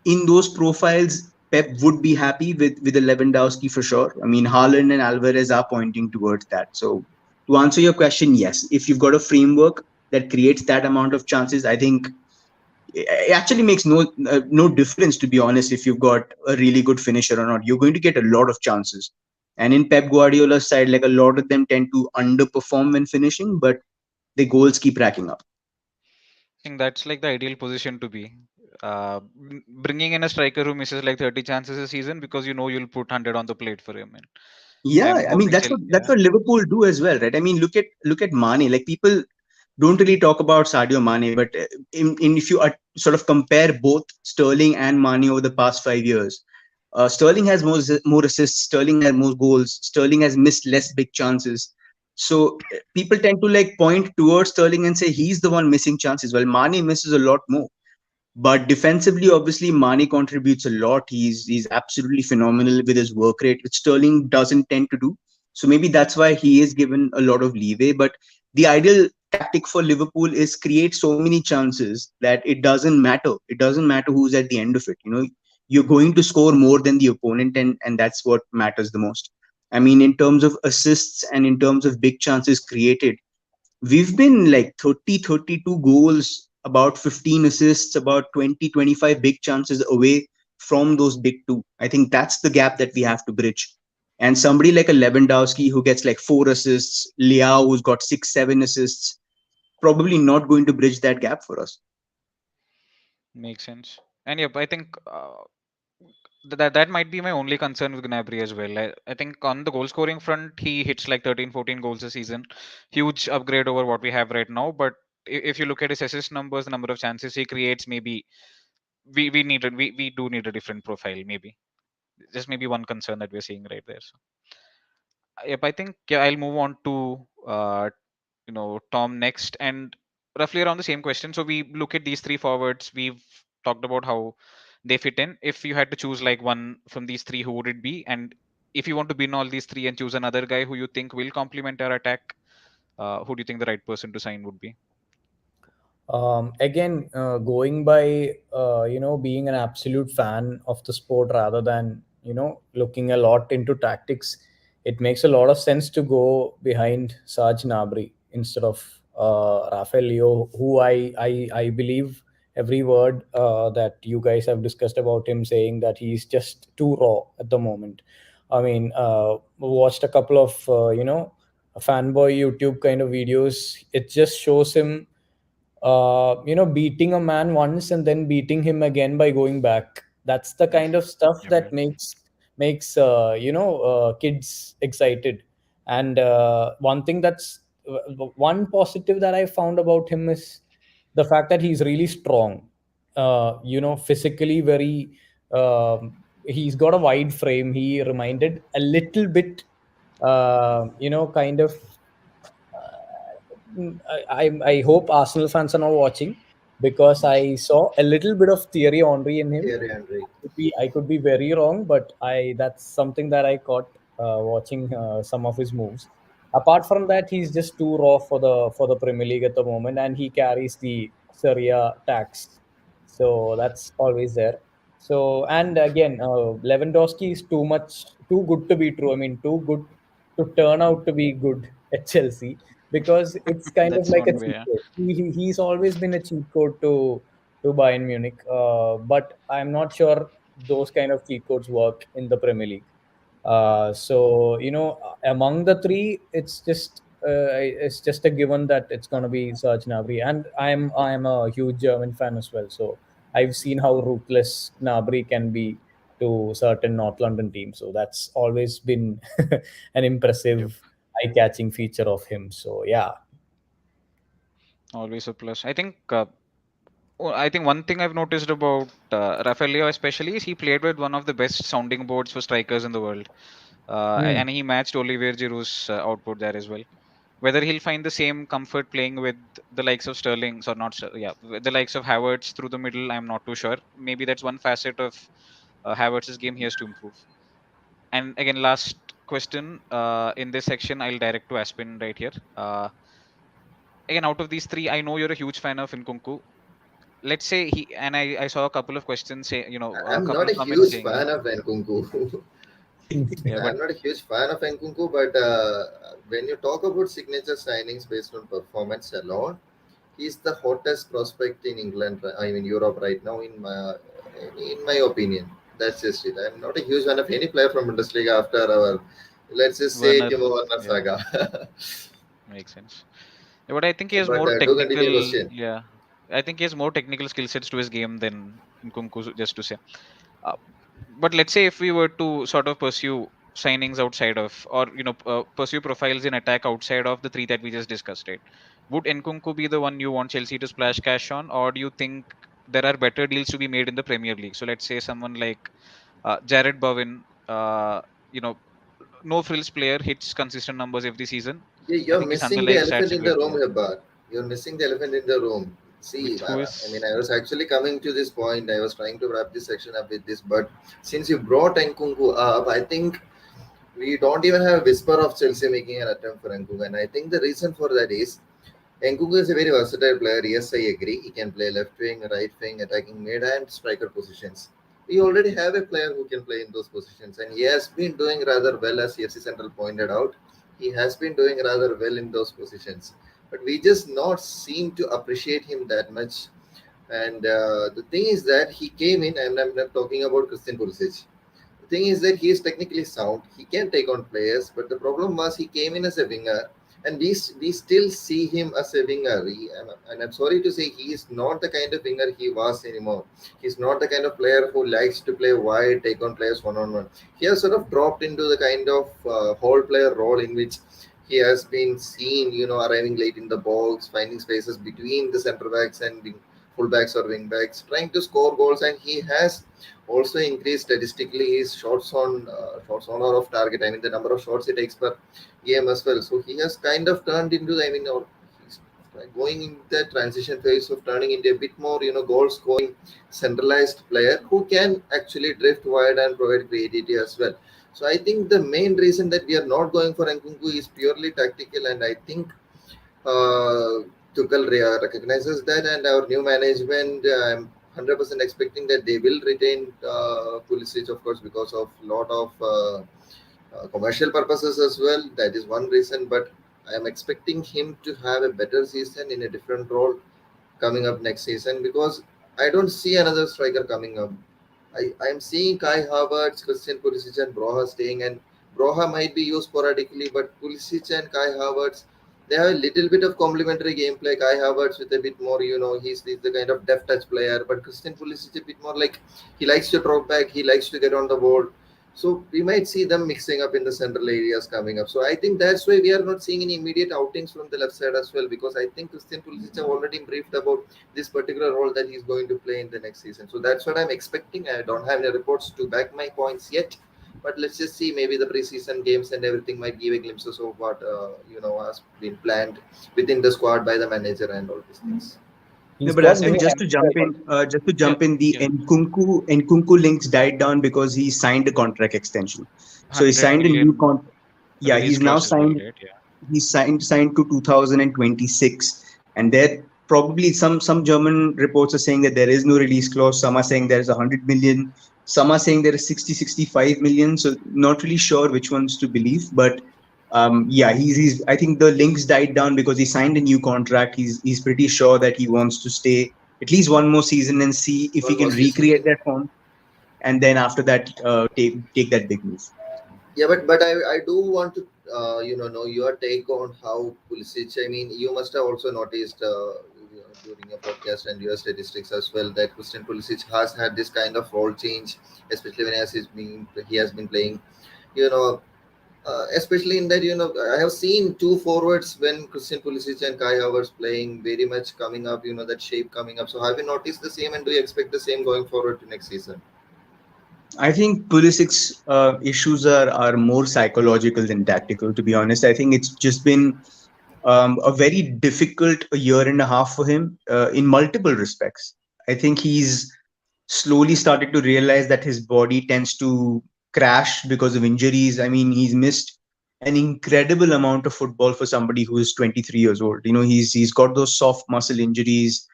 in those profiles, Pep would be happy with a Lewandowski for sure. I mean, Haaland and Alvarez are pointing towards that. So to answer your question, yes, if you've got a framework that creates that amount of chances, I think it actually makes no difference, to be honest. If you've got a really good finisher or not, you're going to get a lot of chances. And in Pep Guardiola's side, like, a lot of them tend to underperform when finishing, but the goals keep racking up. I think that's like the ideal position to be. Bringing in a striker who misses like 30 chances a season because you know you'll put 100 on the plate for him. And I'm Yeah, I mean hoping that's what Yeah. Liverpool do as well, right? I mean, look at Mane. Like, people don't really talk about Sadio Mane, but if you sort of compare both Sterling and Mane over the past 5 years, Sterling has more assists, Sterling has more goals, Sterling has missed less big chances. So people tend to like point towards Sterling and say he's the one missing chances. Well, Mane misses a lot more. But defensively, obviously, Mane contributes a lot. He's absolutely phenomenal with his work rate, which Sterling doesn't tend to do. So maybe that's why he is given a lot of leeway. But the ideal tactic for Liverpool is create so many chances that it doesn't matter. It doesn't matter who's at the end of it. You're going to score more than the opponent, and that's what matters the most. I mean, in terms of assists and in terms of big chances created, we've been like 30, 32 goals, about 15 assists, about 20, 25 big chances away from those big two. I think that's the gap that we have to bridge. And somebody like a Lewandowski who gets like 4 assists, Liao who's got 6, 7 assists, probably not going to bridge that gap for us. Makes sense. And yep, I think that might be my only concern with Gnabry as well. I think on the goal scoring front, he hits like 13, 14 goals a season. Huge upgrade over what we have right now. But if you look at his assist numbers, the number of chances he creates, maybe we do need a different profile. Maybe just maybe one concern that we're seeing right there. So, yep, I think I'll move on to Tom next, and roughly around the same question. So we look at these three forwards. We've talked about how they fit in. If you had to choose like one from these three, who would it be? And if you want to bin all these three and choose another guy who you think will complement our attack, who do you think the right person to sign would be? Again, going by being an absolute fan of the sport rather than looking a lot into tactics, it makes a lot of sense to go behind Sarge Gnabry instead of Rafael Leo, who I believe every word that you guys have discussed about him, saying that he's just too raw at the moment. I mean, watched a couple of fanboy YouTube kind of videos. It just shows him beating a man once and then beating him again by going back. That's the kind of stuff Yep. that makes kids excited. And one positive that I found about him is the fact that he's really strong. Physically very. He's got a wide frame. He reminded a little bit, kind of I hope Arsenal fans are not watching, because I saw a little bit of Thierry Henry in him. Thierry Henry. I could be very wrong, but that's something that I caught watching some of his moves. Apart from that, he's just too raw for the Premier League at the moment, and he carries the Serie A tax, so that's always there. So, and again, Lewandowski is too good to be true. I mean, too good to turn out to be good at Chelsea, because it's kind of That's like a one way. cheat code. He's always been a cheat code to Bayern Munich, but I'm not sure those kind of cheat codes work in the Premier League. So among the three, it's just a given that it's going to be Serge Gnabry, and I'm a huge German fan as well. So I've seen how ruthless Gnabry can be to certain North London teams. So that's always been an Yep. impressive, eye-catching feature of him. So yeah. Always a plus. I think one thing I've noticed about Rafael Leo especially is he played with one of the best sounding boards for strikers in the world. Hmm. And he matched Olivier Giroud's output there as well. Whether he'll find the same comfort playing with the likes of Sterling or not, with the likes of Havertz through the middle, I'm not too sure. Maybe that's one facet of Havertz's game he has to improve. And again, last question in this section, I'll direct to Aspin right here. Again, out of these three, I know you're a huge fan of Nkunku. Let's say I saw a couple of questions say, a I'm couple not a of comments huge saying, fan of Nkunku. yeah, but I'm not a huge fan of Nkunku, but when you talk about signature signings based on performance alone, he's the hottest prospect in England. I mean Europe right now. In my opinion, that's just it. I'm not a huge fan of any player from Bundesliga after our, let's just say, Werner, Timo Werner yeah, saga. makes sense. But I think he has But more do continue technical. question. Yeah, I think he has more technical skill sets to his game than Nkunku. Just to say, uh, but let's say if we were to sort of pursue signings outside of, or pursue profiles in attack outside of the three that we just discussed, right? Would Nkunku be the one you want Chelsea to splash cash on, or do you think there are better deals to be made in the Premier League? So let's say someone like Jared Bowen, you know, no frills player, hits consistent numbers every season. Yeah, I you're think his missing the underlying elephant stats are in the good. room, Yeah, Hebar. You're missing the elephant in the room. See, with who I mean, is I was actually coming to this point. I was trying to wrap this section up with this, but since you brought Nkunku up, I think we don't even have a whisper of Chelsea making an attempt for Nkunku. And I think the reason for that is Nkunku is a very versatile player. Yes, I agree. He can play left wing, right wing, attacking mid, and striker positions. We already have a player who can play in those positions, and he has been doing rather well, as CFC Central pointed out. He has been doing rather well in those positions, but we just not seem to appreciate him that much. And the thing is that he came in, and I'm not talking about Christian Pulisic. The thing is that he is technically sound. He can take on players, but the problem was he came in as a winger, and we still see him as a winger. And I'm sorry to say, he is not the kind of winger he was anymore. He's not the kind of player who likes to play wide, take on players one on one. He has sort of dropped into the kind of whole player role in which he has been seen, arriving late in the box, finding spaces between the centre backs and fullbacks or wing backs, trying to score goals, and he has also increased statistically his shots on or off target. I mean the number of shots he takes per game as well. So he has kind of turned into he's going in the transition phase of turning into a bit more goal scoring centralized player who can actually drift wide and provide creativity as well. So I think the main reason that we are not going for Nkunku is purely tactical, and I think uh, Tuchel recognizes that, and our new management, I'm 100% expecting that they will retain Pulisic, of course, because of lot of commercial purposes as well. That is one reason, but I am expecting him to have a better season in a different role coming up next season, because I don't see another striker coming up. I'm seeing Kai Havertz, Christian Pulisic, and Broha staying, and Broha might be used sporadically, but Pulisic and Kai Havertz, they have a little bit of complementary gameplay. Kai Havertz with a bit more, he's the kind of deft touch player, but Christian Pulisic a bit more like he likes to drop back, he likes to get on the ball. So we might see them mixing up in the central areas coming up. So I think that's why we are not seeing any immediate outings from the left side as well, because I think Christian Pulisic have already briefed about this particular role that he's going to play in the next season. So that's what I'm expecting. I don't have any reports to back my points yet, but let's just see. Maybe the preseason games and everything might give a glimpses of what has been planned within the squad by the manager and all these things. No, He's but got Asif, new just to yeah, jump in, the yeah, Nkunku links died down because he signed a contract extension. So he 100 signed a new million contract. Yeah, release he's now clause as well, signed. right? Yeah, He's signed to 2026, and there probably some German reports are saying that there is no release clause. Some are saying there is 100 million. Some are saying there is 65 million. So not really sure which ones to believe, but yeah, he's I think the links died down because he signed a new contract. He's pretty sure that he wants to stay at least one more season and see if he One can more season. recreate that form, and then after that take that big move. Yeah, but I do want to know your take on how Pulisic. I mean, you must have also noticed during your podcast and your statistics as well that Christian Pulisic has had this kind of role change, especially when he has been playing. You know, especially in that I have seen two forwards when Christian Pulisic and Kai Havertz playing very much coming up. That shape coming up. So have you noticed the same, and do you expect the same going forward to next season? I think Pulisic's issues are more psychological than tactical. To be honest, I think it's just been a very difficult year and a half for him in multiple respects. I think he's slowly started to realize that his body tends to crash because of injuries. I mean, he's missed an incredible amount of football for somebody who is 23 years old. He's got those soft muscle injuries.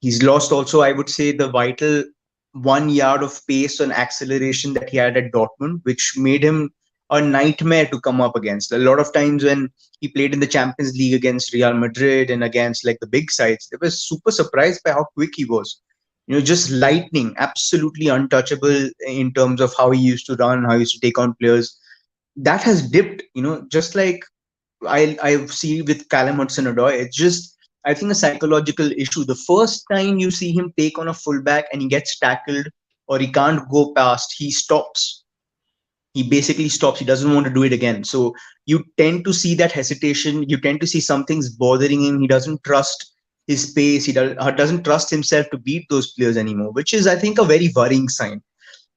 He's lost also, I would say, the vital 1 yard of pace and acceleration that he had at Dortmund, which made him a nightmare to come up against. A lot of times when he played in the Champions League against Real Madrid and against like the big sides, they were super surprised by how quick he was. Just lightning, absolutely untouchable in terms of how he used to run, how he used to take on players. That has dipped, just like I see with Callum Hudson-Odoi, it's just, I think, a psychological issue. The first time you see him take on a fullback and he gets tackled or he can't go past, he stops. He basically stops. He doesn't want to do it again. So you tend to see that hesitation. You tend to see something's bothering him. He doesn't trust his pace. He doesn't trust himself to beat those players anymore, which is, I think, a very worrying sign.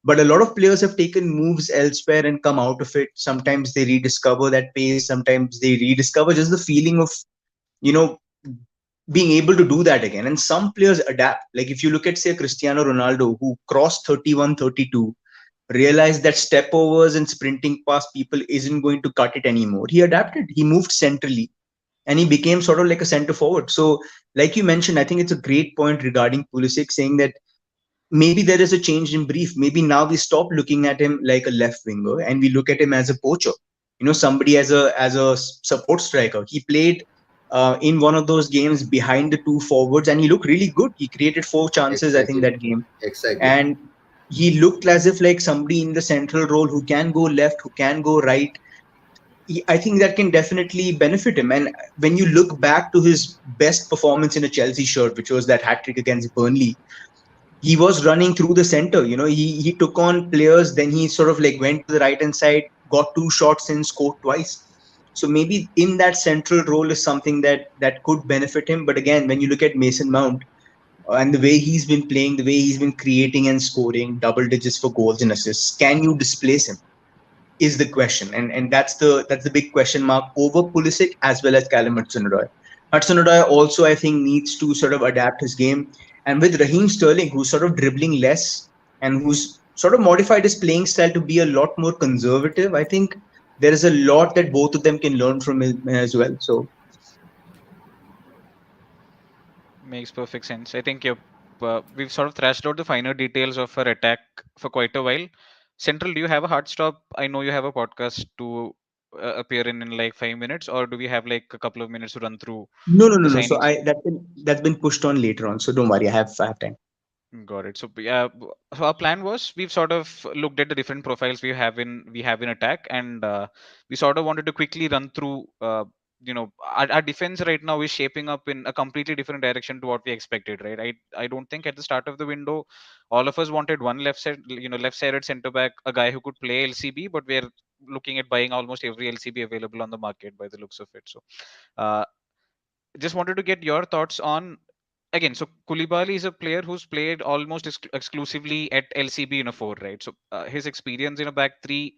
But a lot of players have taken moves elsewhere and come out of it. Sometimes they rediscover that pace. Sometimes they rediscover just the feeling of, you know, being able to do that again. And some players adapt. Like if you look at, say, Cristiano Ronaldo, who crossed 31, 32, realized that step overs and sprinting past people isn't going to cut it anymore. He adapted. He moved centrally and he became sort of like a center forward. So, like you mentioned, I think it's a great point regarding Pulisic, saying that maybe there is a change in brief. Maybe now we stop looking at him like a left winger and we look at him as a poacher. Somebody as a support striker. He played in one of those games behind the two forwards, and he looked really good. He created 4 chances, I think, Exactly. that game, Exactly. and he looked as if like somebody in the central role who can go left, who can go right. I think that can definitely benefit him. And when you look back to his best performance in a Chelsea shirt, which was that hat trick against Burnley, he was running through the center. He took on players, then he sort of like went to the right hand side, got 2 shots and scored twice. So maybe in that central role is something that could benefit him. But again, when you look at Mason Mount and the way he's been playing, the way he's been creating and scoring double digits for goals and assists, can you displace him? Is the question, and that's the big question mark over Pulisic as well as Callum Hudson-Odoi. Hudson-Odoi also, I think, needs to sort of adapt his game, and with Raheem Sterling, who's sort of dribbling less and who's sort of modified his playing style to be a lot more conservative, I think there is a lot that both of them can learn from him as well. So Makes perfect sense. I think we've sort of thrashed out the finer details of our attack for quite a while. Central, do you have a hard stop? I know you have a podcast to appear in like 5 minutes, or do we have like a couple of minutes to run through the no. So signings? that's been pushed on later on. So don't worry, I have time. Got it. So yeah, so our plan was we've sort of looked at the different profiles we have in attack, and we sort of wanted to quickly run through. Our defense right now is shaping up in a completely different direction to what we expected, right? I don't think at the start of the window, all of us wanted one left-sided center back, a guy who could play LCB, but we're looking at buying almost every LCB available on the market by the looks of it. So, uh, just wanted to get your thoughts on again. So Koulibaly is a player who's played almost exclusively at LCB in a four, right? So his experience in a back three,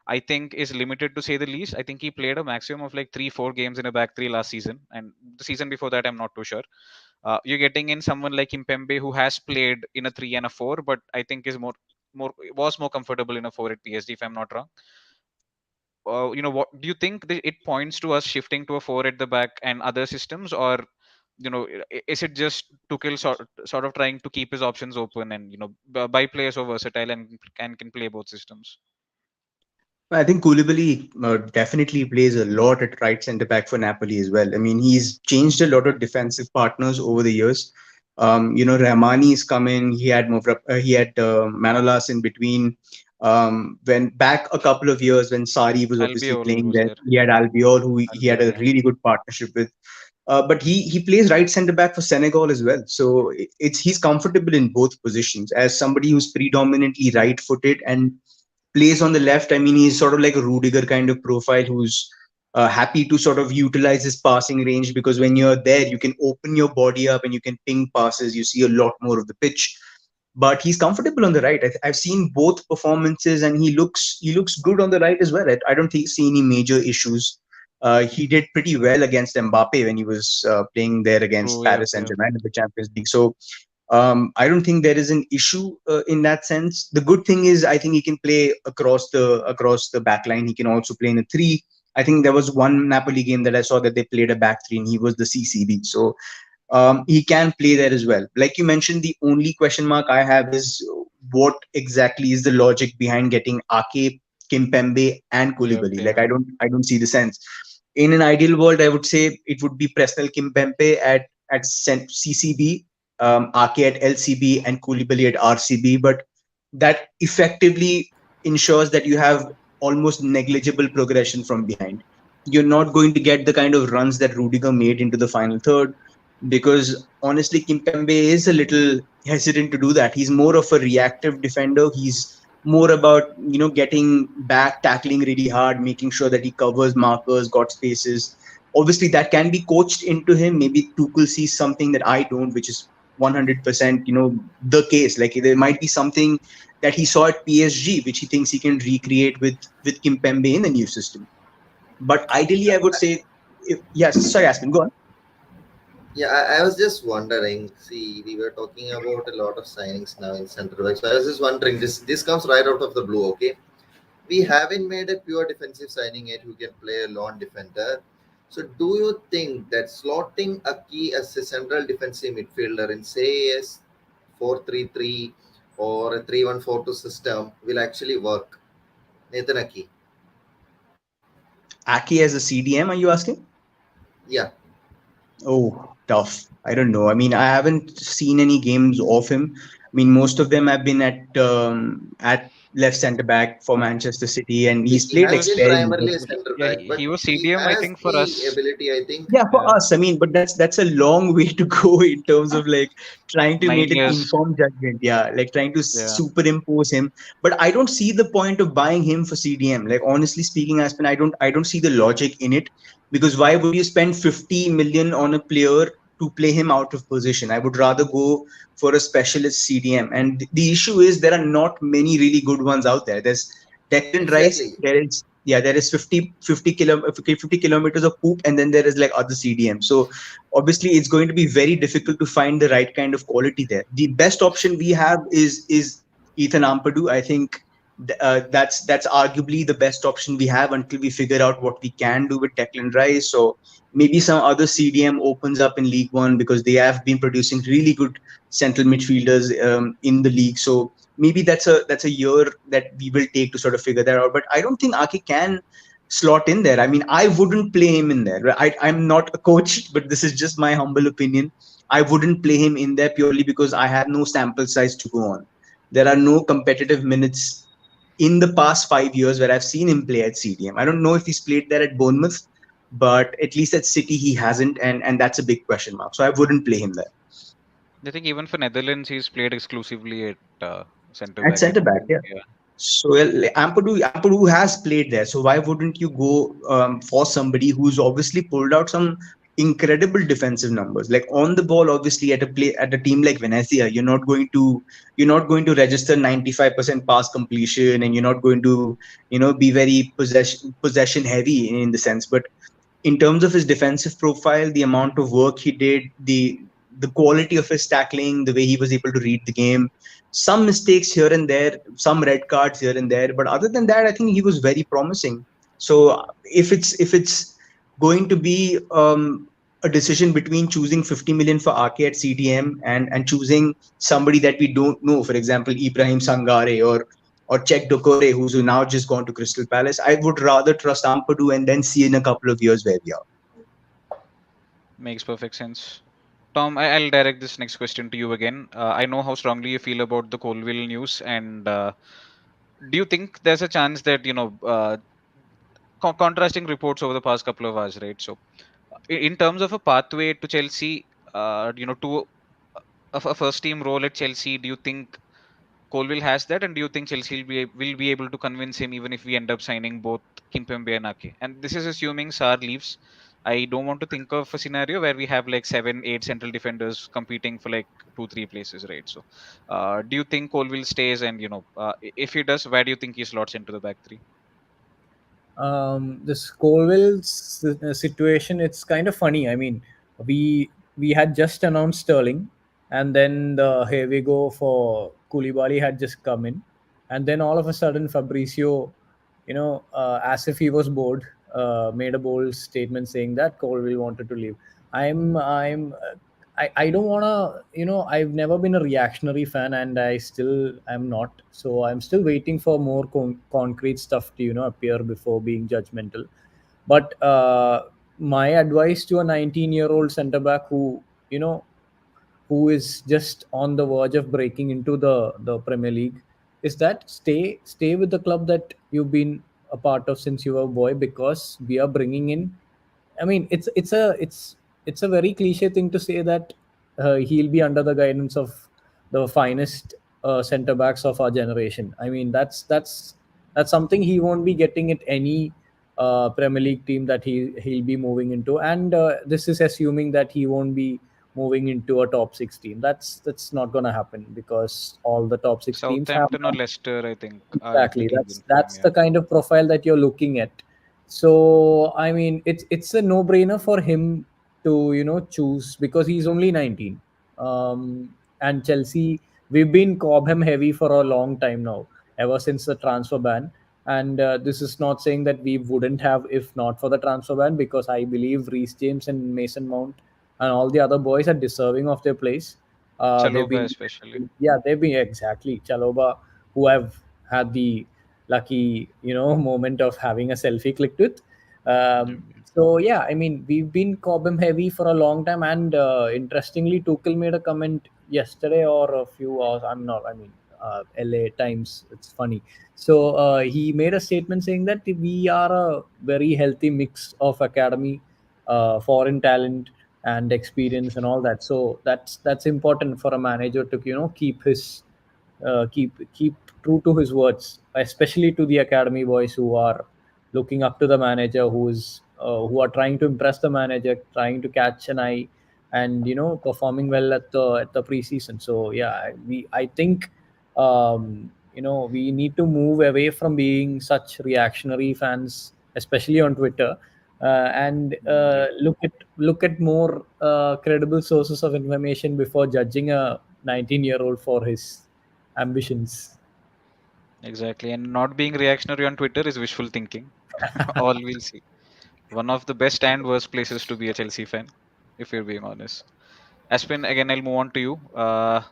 I think, is limited to say the least. I think he played a maximum of like 3-4 games in a back three last season, and the season before that, I'm not too sure. You're getting in someone like Impembe who has played in a 3 and a 4, but I think is more comfortable in a 4 at PSG, if I'm not wrong. What do you think that it points to us shifting to a 4 at the back and other systems, or is it just Tuchel sort of trying to keep his options open and buy players so versatile and can play both systems? I think Koulibaly definitely plays a lot at right centre back for Napoli as well. I mean, he's changed a lot of defensive partners over the years. Rahmani's come in. He had Manolas in between. When back a couple of years when Sari was obviously Albiol playing was there, there. he had Albiol, who he had Albiol, a yeah. really good partnership with. But he plays right centre back for Senegal as well. So he's comfortable in both positions as somebody who's predominantly right-footed and plays on the left. I mean, he's sort of like a Rudiger kind of profile who's happy to sort of utilize his passing range, because when you're there, you can open your body up and you can ping passes. You see a lot more of the pitch. But he's comfortable on the right. I've seen both performances, and he looks good on the right as well. I don't see any major issues. He did pretty well against Mbappe when he was playing there against True, yep, Paris yep. Saint-Germain in the Champions League. So I don't think there is an issue in that sense. The good thing is I think he can play across the back line. He can also play in a three. I think there was one Napoli game that I saw that they played a back three, and he was the CCB. So he can play there as well. Like you mentioned, the only question mark I have is what exactly is the logic behind getting Ake, Kimpembe, and Yep, Koulibaly? Like yeah. I don't see the sense. In an ideal world, I would say it would be Presnel Kimpembe at CCB, Ake at LCB, and Koulibaly at RCB. But that effectively ensures that you have almost negligible progression from behind. you're not going to get the kind of runs that Rudiger made into the final third, because honestly, Kimpembe is a little hesitant to do that. He's more of a reactive defender. He's more about, getting back, tackling really hard, making sure that he covers markers, got spaces. Obviously, that can be coached into him. Maybe Tuchel sees something that I don't, which is 100%, the case. Like there might be something that he saw at PSG, which he thinks he can recreate with Kimpembe in the new system. But ideally, I would say, yes. Sorry, Aspen, go on. Yeah, I was just wondering. See, we were talking about a lot of signings now in centre back. So I was just wondering. This comes right out of the blue. Okay, we haven't made a pure defensive signing yet who can play a lone defender. So do you think that slotting a key as a central defensive midfielder in say a 4-3-3 or a 3-1-4-2 system will actually work? Nathan Aki. Aki as a CDM, are you asking? Yeah. Oh, tough. I don't know. I mean, I haven't seen any games of him. I mean, most of them have been at left centre back for Manchester City, and he's He played He has like been was, sparingly. primarily a centre yeah, back, he, but he was he CDM, I has think, for the us. ability, I think. Yeah, for Yeah, us, I mean, but that's a long way to go in terms of like trying to make 9 an years. informed judgment. Yeah, like trying to Yeah, superimpose him. But I don't see the point of buying him for CDM. Like honestly speaking, Aspen, I don't see the logic in it, because why would you spend 50 million on a player to play him out of position? I would rather go for a specialist CDM. And the issue is there are not many really good ones out there. There's Declan Rice. Exactly. There is 50 kilometers of poop, and then there is like other CDM. So obviously it's going to be very difficult to find the right kind of quality there. The best option we have is Ethan Ampadu. I think that's arguably the best option we have until we figure out what we can do with Declan Rice. So maybe some other CDM opens up in League One, because they have been producing really good central midfielders in the league. So maybe that's a year that we will take to sort of figure that out. But I don't think Ake can slot in there. I mean, I wouldn't play him in there. I'm not a coach, but this is just my humble opinion. I wouldn't play him in there purely because I have no sample size to go on. There are no competitive minutes in the past 5 years where I've seen him play at CDM. I don't know if he's played there at Bournemouth, but at least at City he hasn't, and that's a big question mark. So I wouldn't play him there. I think even for Netherlands, he's played exclusively at center At back. centre back, yeah. Yeah, So well, Ampadu has played there. So why wouldn't you go for somebody who's obviously pulled out some incredible defensive numbers? Like on the ball, obviously at a team like Venezia, you're not going to register 95% pass completion, and you're not going to be very possession heavy in the sense. But in terms of his defensive profile, the amount of work he did, the quality of his tackling, the way he was able to read the game, some mistakes here and there, some red cards here and there, but other than that, I think he was very promising. So if it's going to be a decision between choosing 50 million for RK at CDM and choosing somebody that we don't know, for example, Ibrahim Sangare or Czech Dokore, who's now just gone to Crystal Palace, I would rather trust Ampadu and then see in a couple of years where we are. makes perfect sense. Tom, I'll direct this next question to you again. I know how strongly you feel about the Colville news, and do you think there's a chance that contrasting reports over the past couple of hours, right? So, in terms of a pathway to Chelsea, to a first team role at Chelsea, do you think Colville has that, and do you think Chelsea will be able to convince him even if we end up signing both Kimpembe and Ake? And this is assuming Sarr leaves. I don't want to think of a scenario where we have like 7, 8 central defenders competing for like 2, 3 places, right? So, do you think Colville stays, and if he does, where do you think he slots into the back three? This Colville situation, it's kind of funny. I mean, we had just announced Sterling, and then the here we go for Koulibaly had just come in, and then all of a sudden Fabrizio, as if he was bored, made a bold statement saying that Colville wanted to leave. I don't want to, I've never been a reactionary fan, and I still am not. So I'm still waiting for more concrete stuff to, appear before being judgmental. But my advice to a 19-year-old centre back who is just on the verge of breaking into the Premier League is that stay with the club that you've been a part of since you were a boy, because we are bringing in. I mean, it's a very cliche thing to say that he'll be under the guidance of the finest center backs of our generation. I mean, that's something he won't be getting at any Premier League team that he'll be moving into, and this is assuming that he won't be moving into a top six team. That's not gonna happen, because all the top six teams have Southampton or Leicester, I think, are exactly. looking good for him. That's Yeah. the kind of profile that you're looking at. So I mean, it's a no brainer for him to choose, because he's only 19. And Chelsea, we've been Cobham heavy for a long time now, ever since the transfer ban. And this is not saying that we wouldn't have if not for the transfer ban, because I believe Reece James and Mason Mount and all the other boys are deserving of their place. They've Chalobah been, especially. yeah, they've been exactly Chaloba, who have had the lucky moment of having a selfie clicked with. Yeah. So yeah, I mean, we've been Cobham heavy for a long time, and interestingly, Tuchel made a comment yesterday or a few hours. I'm not. I mean, LA Times. It's funny. So he made a statement saying that we are a very healthy mix of academy, foreign talent, and experience and all that. So that's important for a manager to keep his keep true to his words, especially to the academy boys who are looking up to the manager, who are trying to impress the manager, trying to catch an eye, and performing well at the preseason. So yeah, I think we need to move away from being such reactionary fans, especially on Twitter, and Yep. look at more credible sources of information before judging a 19-year-old for his ambitions. Exactly. And not being reactionary on Twitter is wishful thinking. All we'll see. One of the best and worst places to be a Chelsea fan, if you're being honest. Aspin, again, I'll move on to you. Yeah.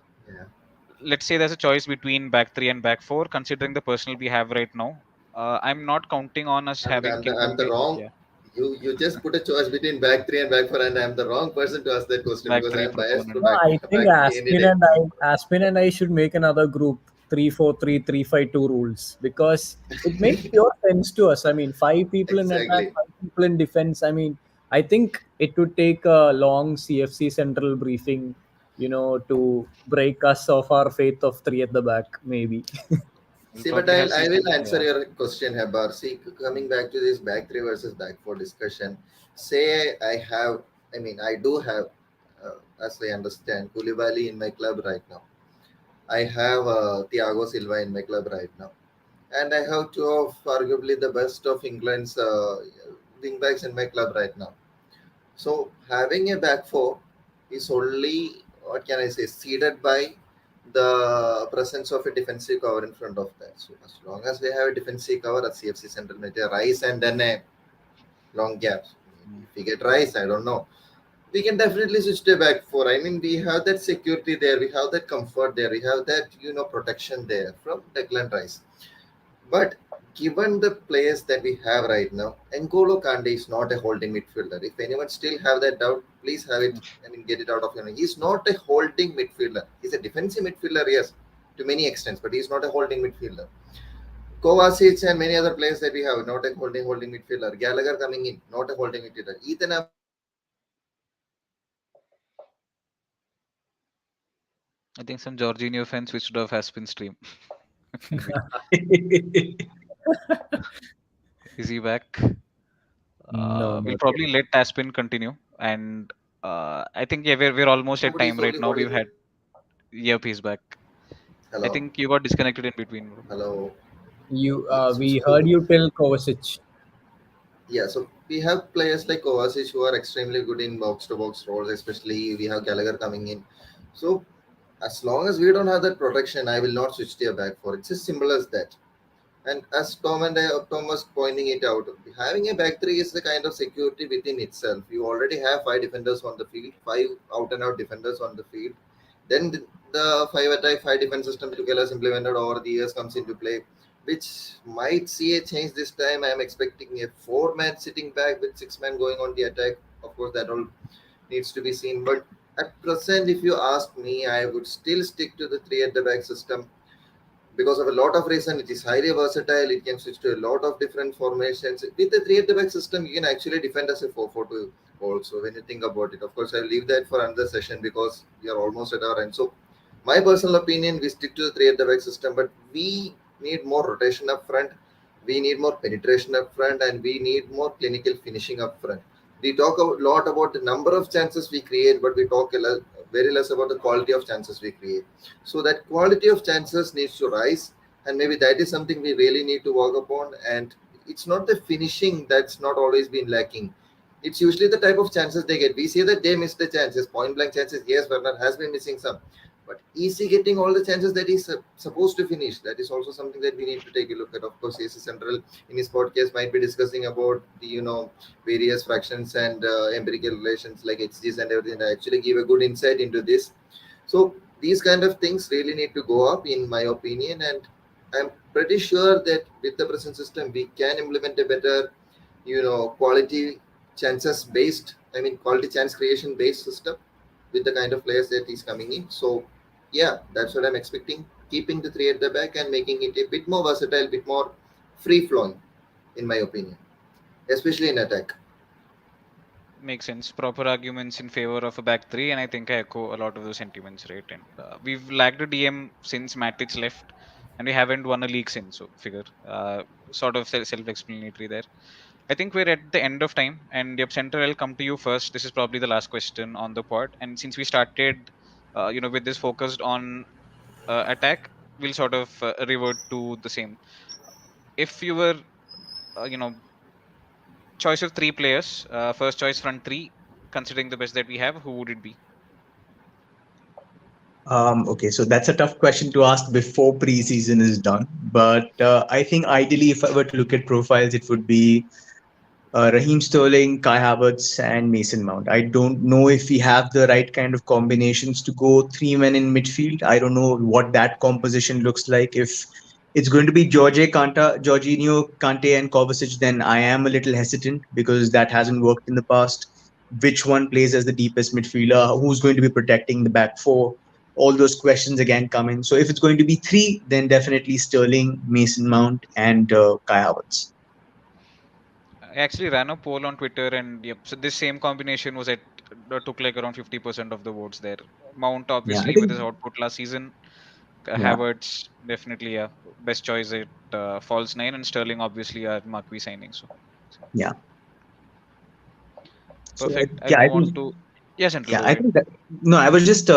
Let's say there's a choice between back three and back four, considering the personnel we have right now. I'm not counting on us having I'm the Kimpembe. wrong. Yeah, You just put a choice between back three and back four, and I'm the wrong person to ask that question back because three I'm biased for proponent. No, I think back three any day. Aspin and I should make another group, 3-4-3, 3-5-2 rules, because it makes pure sense to us. I mean, five people in attack, Exactly. five people in defense. I mean, I think it would take a long CFC central briefing, to break us of our faith of three at the back, maybe. We'll See, but probably have I CC. will answer Yeah, your question, Hebar. See, coming back to this back three versus back four discussion, say I mean, I do have, as I understand, Koulibaly in my club right now. I have Thiago Silva in my club right now. And I have two of arguably the best of England's wing backs in my club right now. So having a back four is only, what can I say, seeded by the presence of a defensive cover in front of that. So as long as we have a defensive cover at CFC central mid, a Rice and then a long gap. mm, If we get Rice, I don't know. We can definitely switch to back four. I mean, we have that security there, we have that comfort there, we have that protection there from Declan Rice. But given the players that we have right now, N'Golo Kante is not a holding midfielder. If anyone still have that doubt, please have it. mm. I mean, get it out of your mind. He's not a holding midfielder. He's a defensive midfielder, yes, to many extents, but he's not a holding midfielder. Kovacic and many other players that we have, not a holding midfielder. Gallagher coming in, not a holding midfielder. Ethan Ampadu is not a holding midfielder. I think some Jorginho fans switched off Aspin stream. Maybe. Is he back? No, We'll not yet. probably let Aspin continue. And I think, yeah, we're almost at Nobody is time right only now. We've holding. had, yep, he's back. I Hello, think you got disconnected in between, bro. hello. We Switch heard to. you tell Kovacic. Yeah, so we have players like Kovacic who are extremely good in box to box roles, especially we have Gallagher coming in. So as long as we don't have that protection, I will not switch to a back four. It's as simple as that. And as Tom was pointing it out, having a back three is the kind of security within itself. You already have five defenders on the field, five out and out defenders on the field. Then the five attack, five defense system that Tuchel has implemented over the years comes into play, which might see a change this time. I am expecting a four-man sitting back with six-man going on the attack. Of course, that all needs to be seen. But at present, if you ask me, I would still stick to the three at the back system. because of a lot of reason. It is highly versatile. It can switch to a lot of different formations. With the three at the back system, you can actually defend as a 4-4-2 also when you think about it. Of course, I'll leave that for another session because we are almost at our end. So my personal opinion, we stick to the three at the back system, but we need more rotation up front. We need more penetration up front, and we need more clinical finishing up front. We talk a lot about the number of chances we create, but we talk very less about the quality of chances we create. So that quality of chances needs to rise, and maybe that is something we really need to work upon. And it's not the finishing that's not always been lacking. It's usually the type of chances they get. We say that they miss the chances, point blank chances. Yes, Werner has been missing some, but is he getting all the chances that he's supposed to finish? That is also something that we need to take a look at. Of course, AC Central in his podcast might be discussing about the various fractions and empirical relations like HGs and everything. I actually give a good insight into this. So these kind of things really need to go up, in my opinion, and I'm pretty sure that with the present system we can implement a better, quality chances based. I mean, quality chance creation based system with the kind of players that is coming in. So yeah, that's what I'm expecting. Keeping the three at the back and making it a bit more versatile, bit more free flowing, in my opinion, especially in attack. Makes sense. Proper arguments in favor of a back three, and I think I echo a lot of those sentiments, right? And we've lacked a DM since Matic left, and we haven't won a league since. So figure, sort of self-explanatory there. I think we're at the end of time, and yep, Center, I'll come to you first. This is probably the last question on the pod, and since we started, with this focused on attack, we'll sort of revert to the same. If you were, you know, choice of three players, first choice front three, considering the best that we have, who would it be? Okay, so that's a tough question to ask before preseason is done. But I think ideally, if I were to look at profiles, it would be Raheem Sterling, Kai Havertz, and Mason Mount. I don't know if we have the right kind of combinations to go three men in midfield. I don't know what that composition looks like. If it's going to be Jorginho, Kante, and Kovacic, then I am a little hesitant because that hasn't worked in the past. Which one plays as the deepest midfielder? Who's going to be protecting the back four? All those questions again come in. So if it's going to be three, then definitely Sterling, Mason Mount, and Kai Havertz. I actually ran a poll on Twitter, and yep, so this same combination was took like around 50% of the votes there. Mount, Yeah, I obviously, with think. his output last season. Yeah. Havertz, definitely, yeah, best choice at false nine, and Sterling, obviously, are marquee signing. So Yeah. So perfect. I'll yeah, I move think. on to Central. Yeah, Go I ahead. think that. No, I was just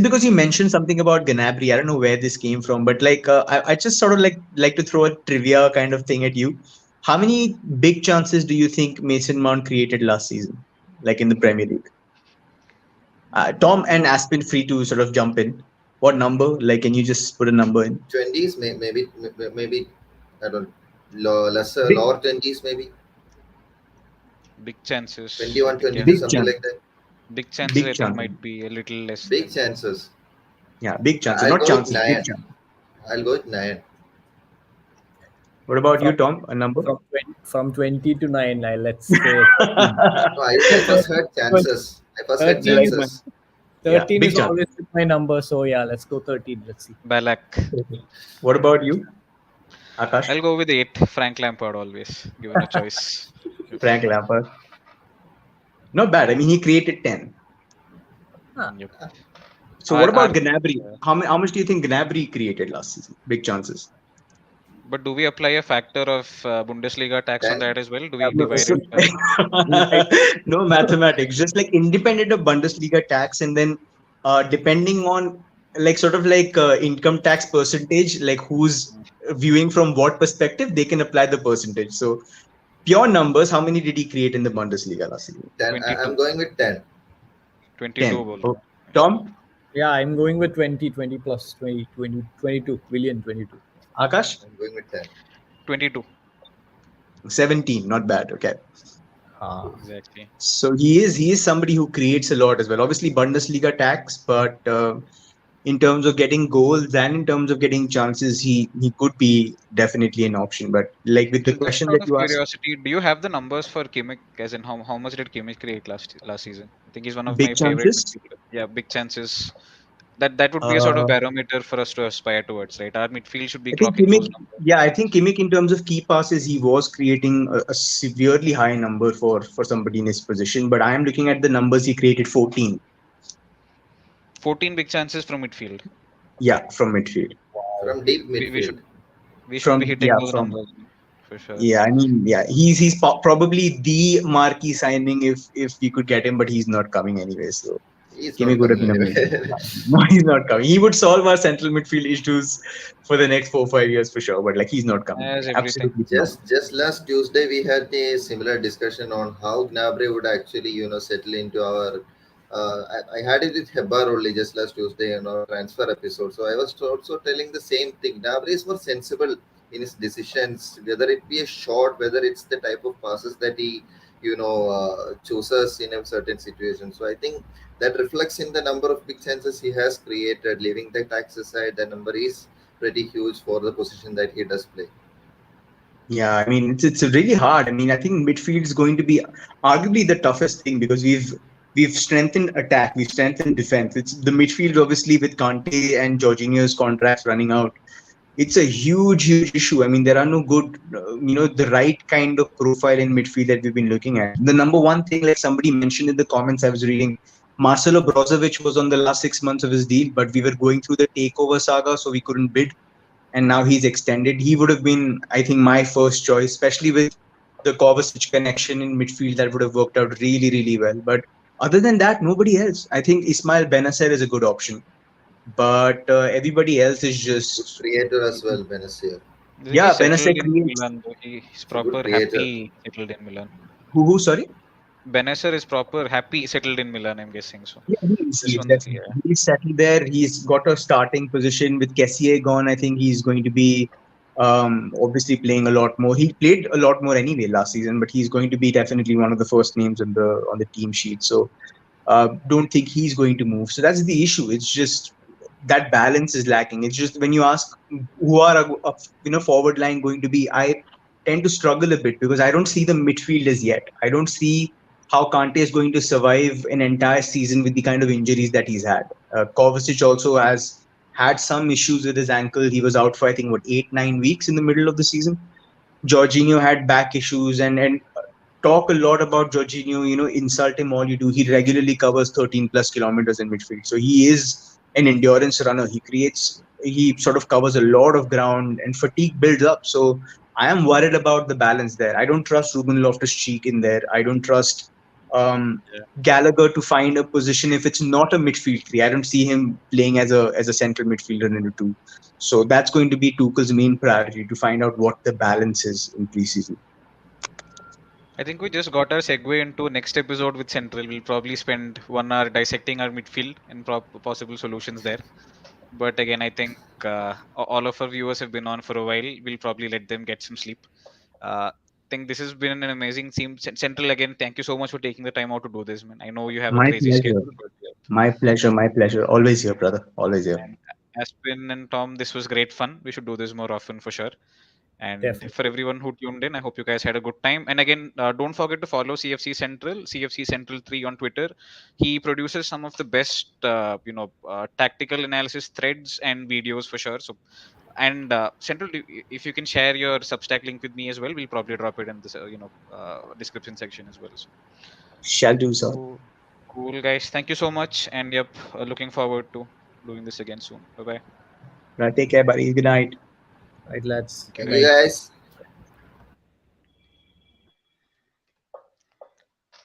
because you mentioned something about Gnabry. I don't know where this came from, but like I just sort of like to throw a trivia kind of thing at you. How many big chances do you think Mason Mount created last season, like in the Premier League? Tom and Aspen, free to sort of jump in. What number? Like, can you just put a number in? 20s, maybe I don't lesser, Big, lower 20s, maybe Big chances, I 21, think, yeah. 22, big something chance. like that. Big chances, Big I think, chance. might be a little less Big than. chances. Yeah, big chances, I'll not go with chances, big 9. chances. I'll go with 9. What about you, From Tom? A number? from 20 to 9, let's say 13. No, I first heard chances. I first heard 13 is chances. Yeah, 13 big is chance. always my number, so yeah, let's go 13. Let's see. Balak. Okay. What about you, Akash? I'll go with 8. Frank Lampard, always, given a choice. Yep. Frank Lampard. Not bad. I mean, he created 10. Yep. So what Our about Gnabry? How much do you think Gnabry created last season? Big chances. But do we apply a factor of Bundesliga tax on 10. that as well? Do we No, divide so it by? no mathematics, just like independent of Bundesliga tax, and then depending on like sort of like income tax percentage, like who's viewing from what perspective, they can apply the percentage. So pure numbers, how many did he create in the Bundesliga last season? 10. I'm 22. going with 10. 22 10. bol. Oh, Tom, Yeah, I'm going with 20 plus 20, 20, 22, William 22. Akash, I'm going with 10. 22. 17. Not bad. Okay. Exactly. So he is somebody who creates a lot as well. Obviously Bundesliga tax, but in terms of getting goals and in terms of getting chances, he could be definitely an option. But like with the So just question out that of you asked, curiosity, do you have the numbers for Kimmich? As in, how much did Kimmich create last season? I think he's one of big my favorite chances. midfielders. Yeah, big chances. That would be a sort of Uh, barometer for us to aspire towards, right? Our midfield should be I think clocking those Kimmich, numbers. yeah, I think Kimmich in terms of key passes, he was creating a severely high number for somebody in his position. But I am looking at the numbers he created 14. 14 big chances from midfield. Yeah, from midfield. Wow. from deep We, we midfield. should we should be hitting those numbers, man, for sure. Yeah, I mean, yeah, he's probably the marquee signing if we could get him, but he's not coming anyway. So He's Kimmich not would have coming been amazing. anywhere. No, he's not coming. He would solve our central midfield issues for the next 4 5 years for sure. But like, he's not coming. As everything. Absolutely not. Just last Tuesday, we had a similar discussion on how Gnabry would actually, settle into our. I had it with Hebar only just last Tuesday, transfer episode. So I was also telling the same thing. Gnabry is more sensible in his decisions, whether it be a shot, whether it's the type of passes that he, chooses in a certain situation. So I think that reflects in the number of big chances he has created. Leaving the tax aside, the number is pretty huge for the position that he does play. Yeah, I mean, it's really hard. I mean, I think midfield is going to be arguably the toughest thing because we've strengthened attack, we've strengthened defense. It's the midfield obviously with Kante and Jorginho's contracts running out. It's a huge issue. I mean, there are no good, the right kind of profile in midfield that we've been looking at. The number one thing, like somebody mentioned in the comments I was reading, Marcelo Brozovic was on the last 6 months of his deal, but we were going through the takeover saga, so we couldn't bid. And now he's extended. He would have been, I think, my first choice, especially with the Kovacic connection in midfield. That would have worked out really well. But other than that, nobody else. I think Ismail Benacer is a good option, but everybody else is Good just creator as well, Benacer. I think yeah. he's Benacer settled in creates. Milan, though. He's He's a good proper creator. happy settled in Milan. Who? Sorry. Benacer is proper happy settled in Milan, I'm guessing so. Yeah, he is. He This is one, definitely. yeah. He's settled there. He's got a starting position with Kessié gone. I think he's going to be obviously playing a lot more. He played a lot more anyway last season, but he's going to be definitely one of the first names on the team sheet. So don't think he's going to move. So that's the issue. It's just that balance is lacking. It's just when you ask who are forward line going to be, I tend to struggle a bit because I don't see the midfielders yet. I don't see how Kante is going to survive an entire season with the kind of injuries that he's had. Kovacic also has had some issues with his ankle. He was out for I think 8 9 weeks in the middle of the season. Jorginho had back issues and talk a lot about Jorginho, insult him all you do. He regularly covers 13 plus kilometers in midfield. So he is an endurance runner. He sort of covers a lot of ground and fatigue builds up. So I am worried about the balance there. I don't trust Ruben Loftus-Cheek in there. I don't trust Yeah. Gallagher to find a position if it's not a midfield three. I don't see him playing as a central midfielder in the two. So that's going to be Tuchel's main priority to find out what the balance is in preseason. I think we just got our segue into next episode with Central. We'll probably spend 1 hour dissecting our midfield and possible solutions there. But again, I think all of our viewers have been on for a while. We'll probably let them get some sleep. I think this has been an amazing team. Central, again, thank you so much for taking the time out to do this, man. I know you have a My crazy pleasure. schedule, but yeah. My pleasure. My pleasure. Always here, brother. Always here. And Aspin and Tom, this was great fun. We should do this more often for sure. And Definitely. for everyone who tuned in, I hope you guys had a good time. And again, don't forget to follow CFC Central, CFC Central 3 on Twitter. He produces some of the best, tactical analysis threads and videos for sure. So, and Central, if you can share your Substack link with me as well, we'll probably drop it in this, description section as well. So, Shall do so. cool, guys. Thank you so much. And yep, looking forward to doing this again soon. Bye bye. Right, take care, buddy. Good night. Right, lads. Thank Good you, night. guys.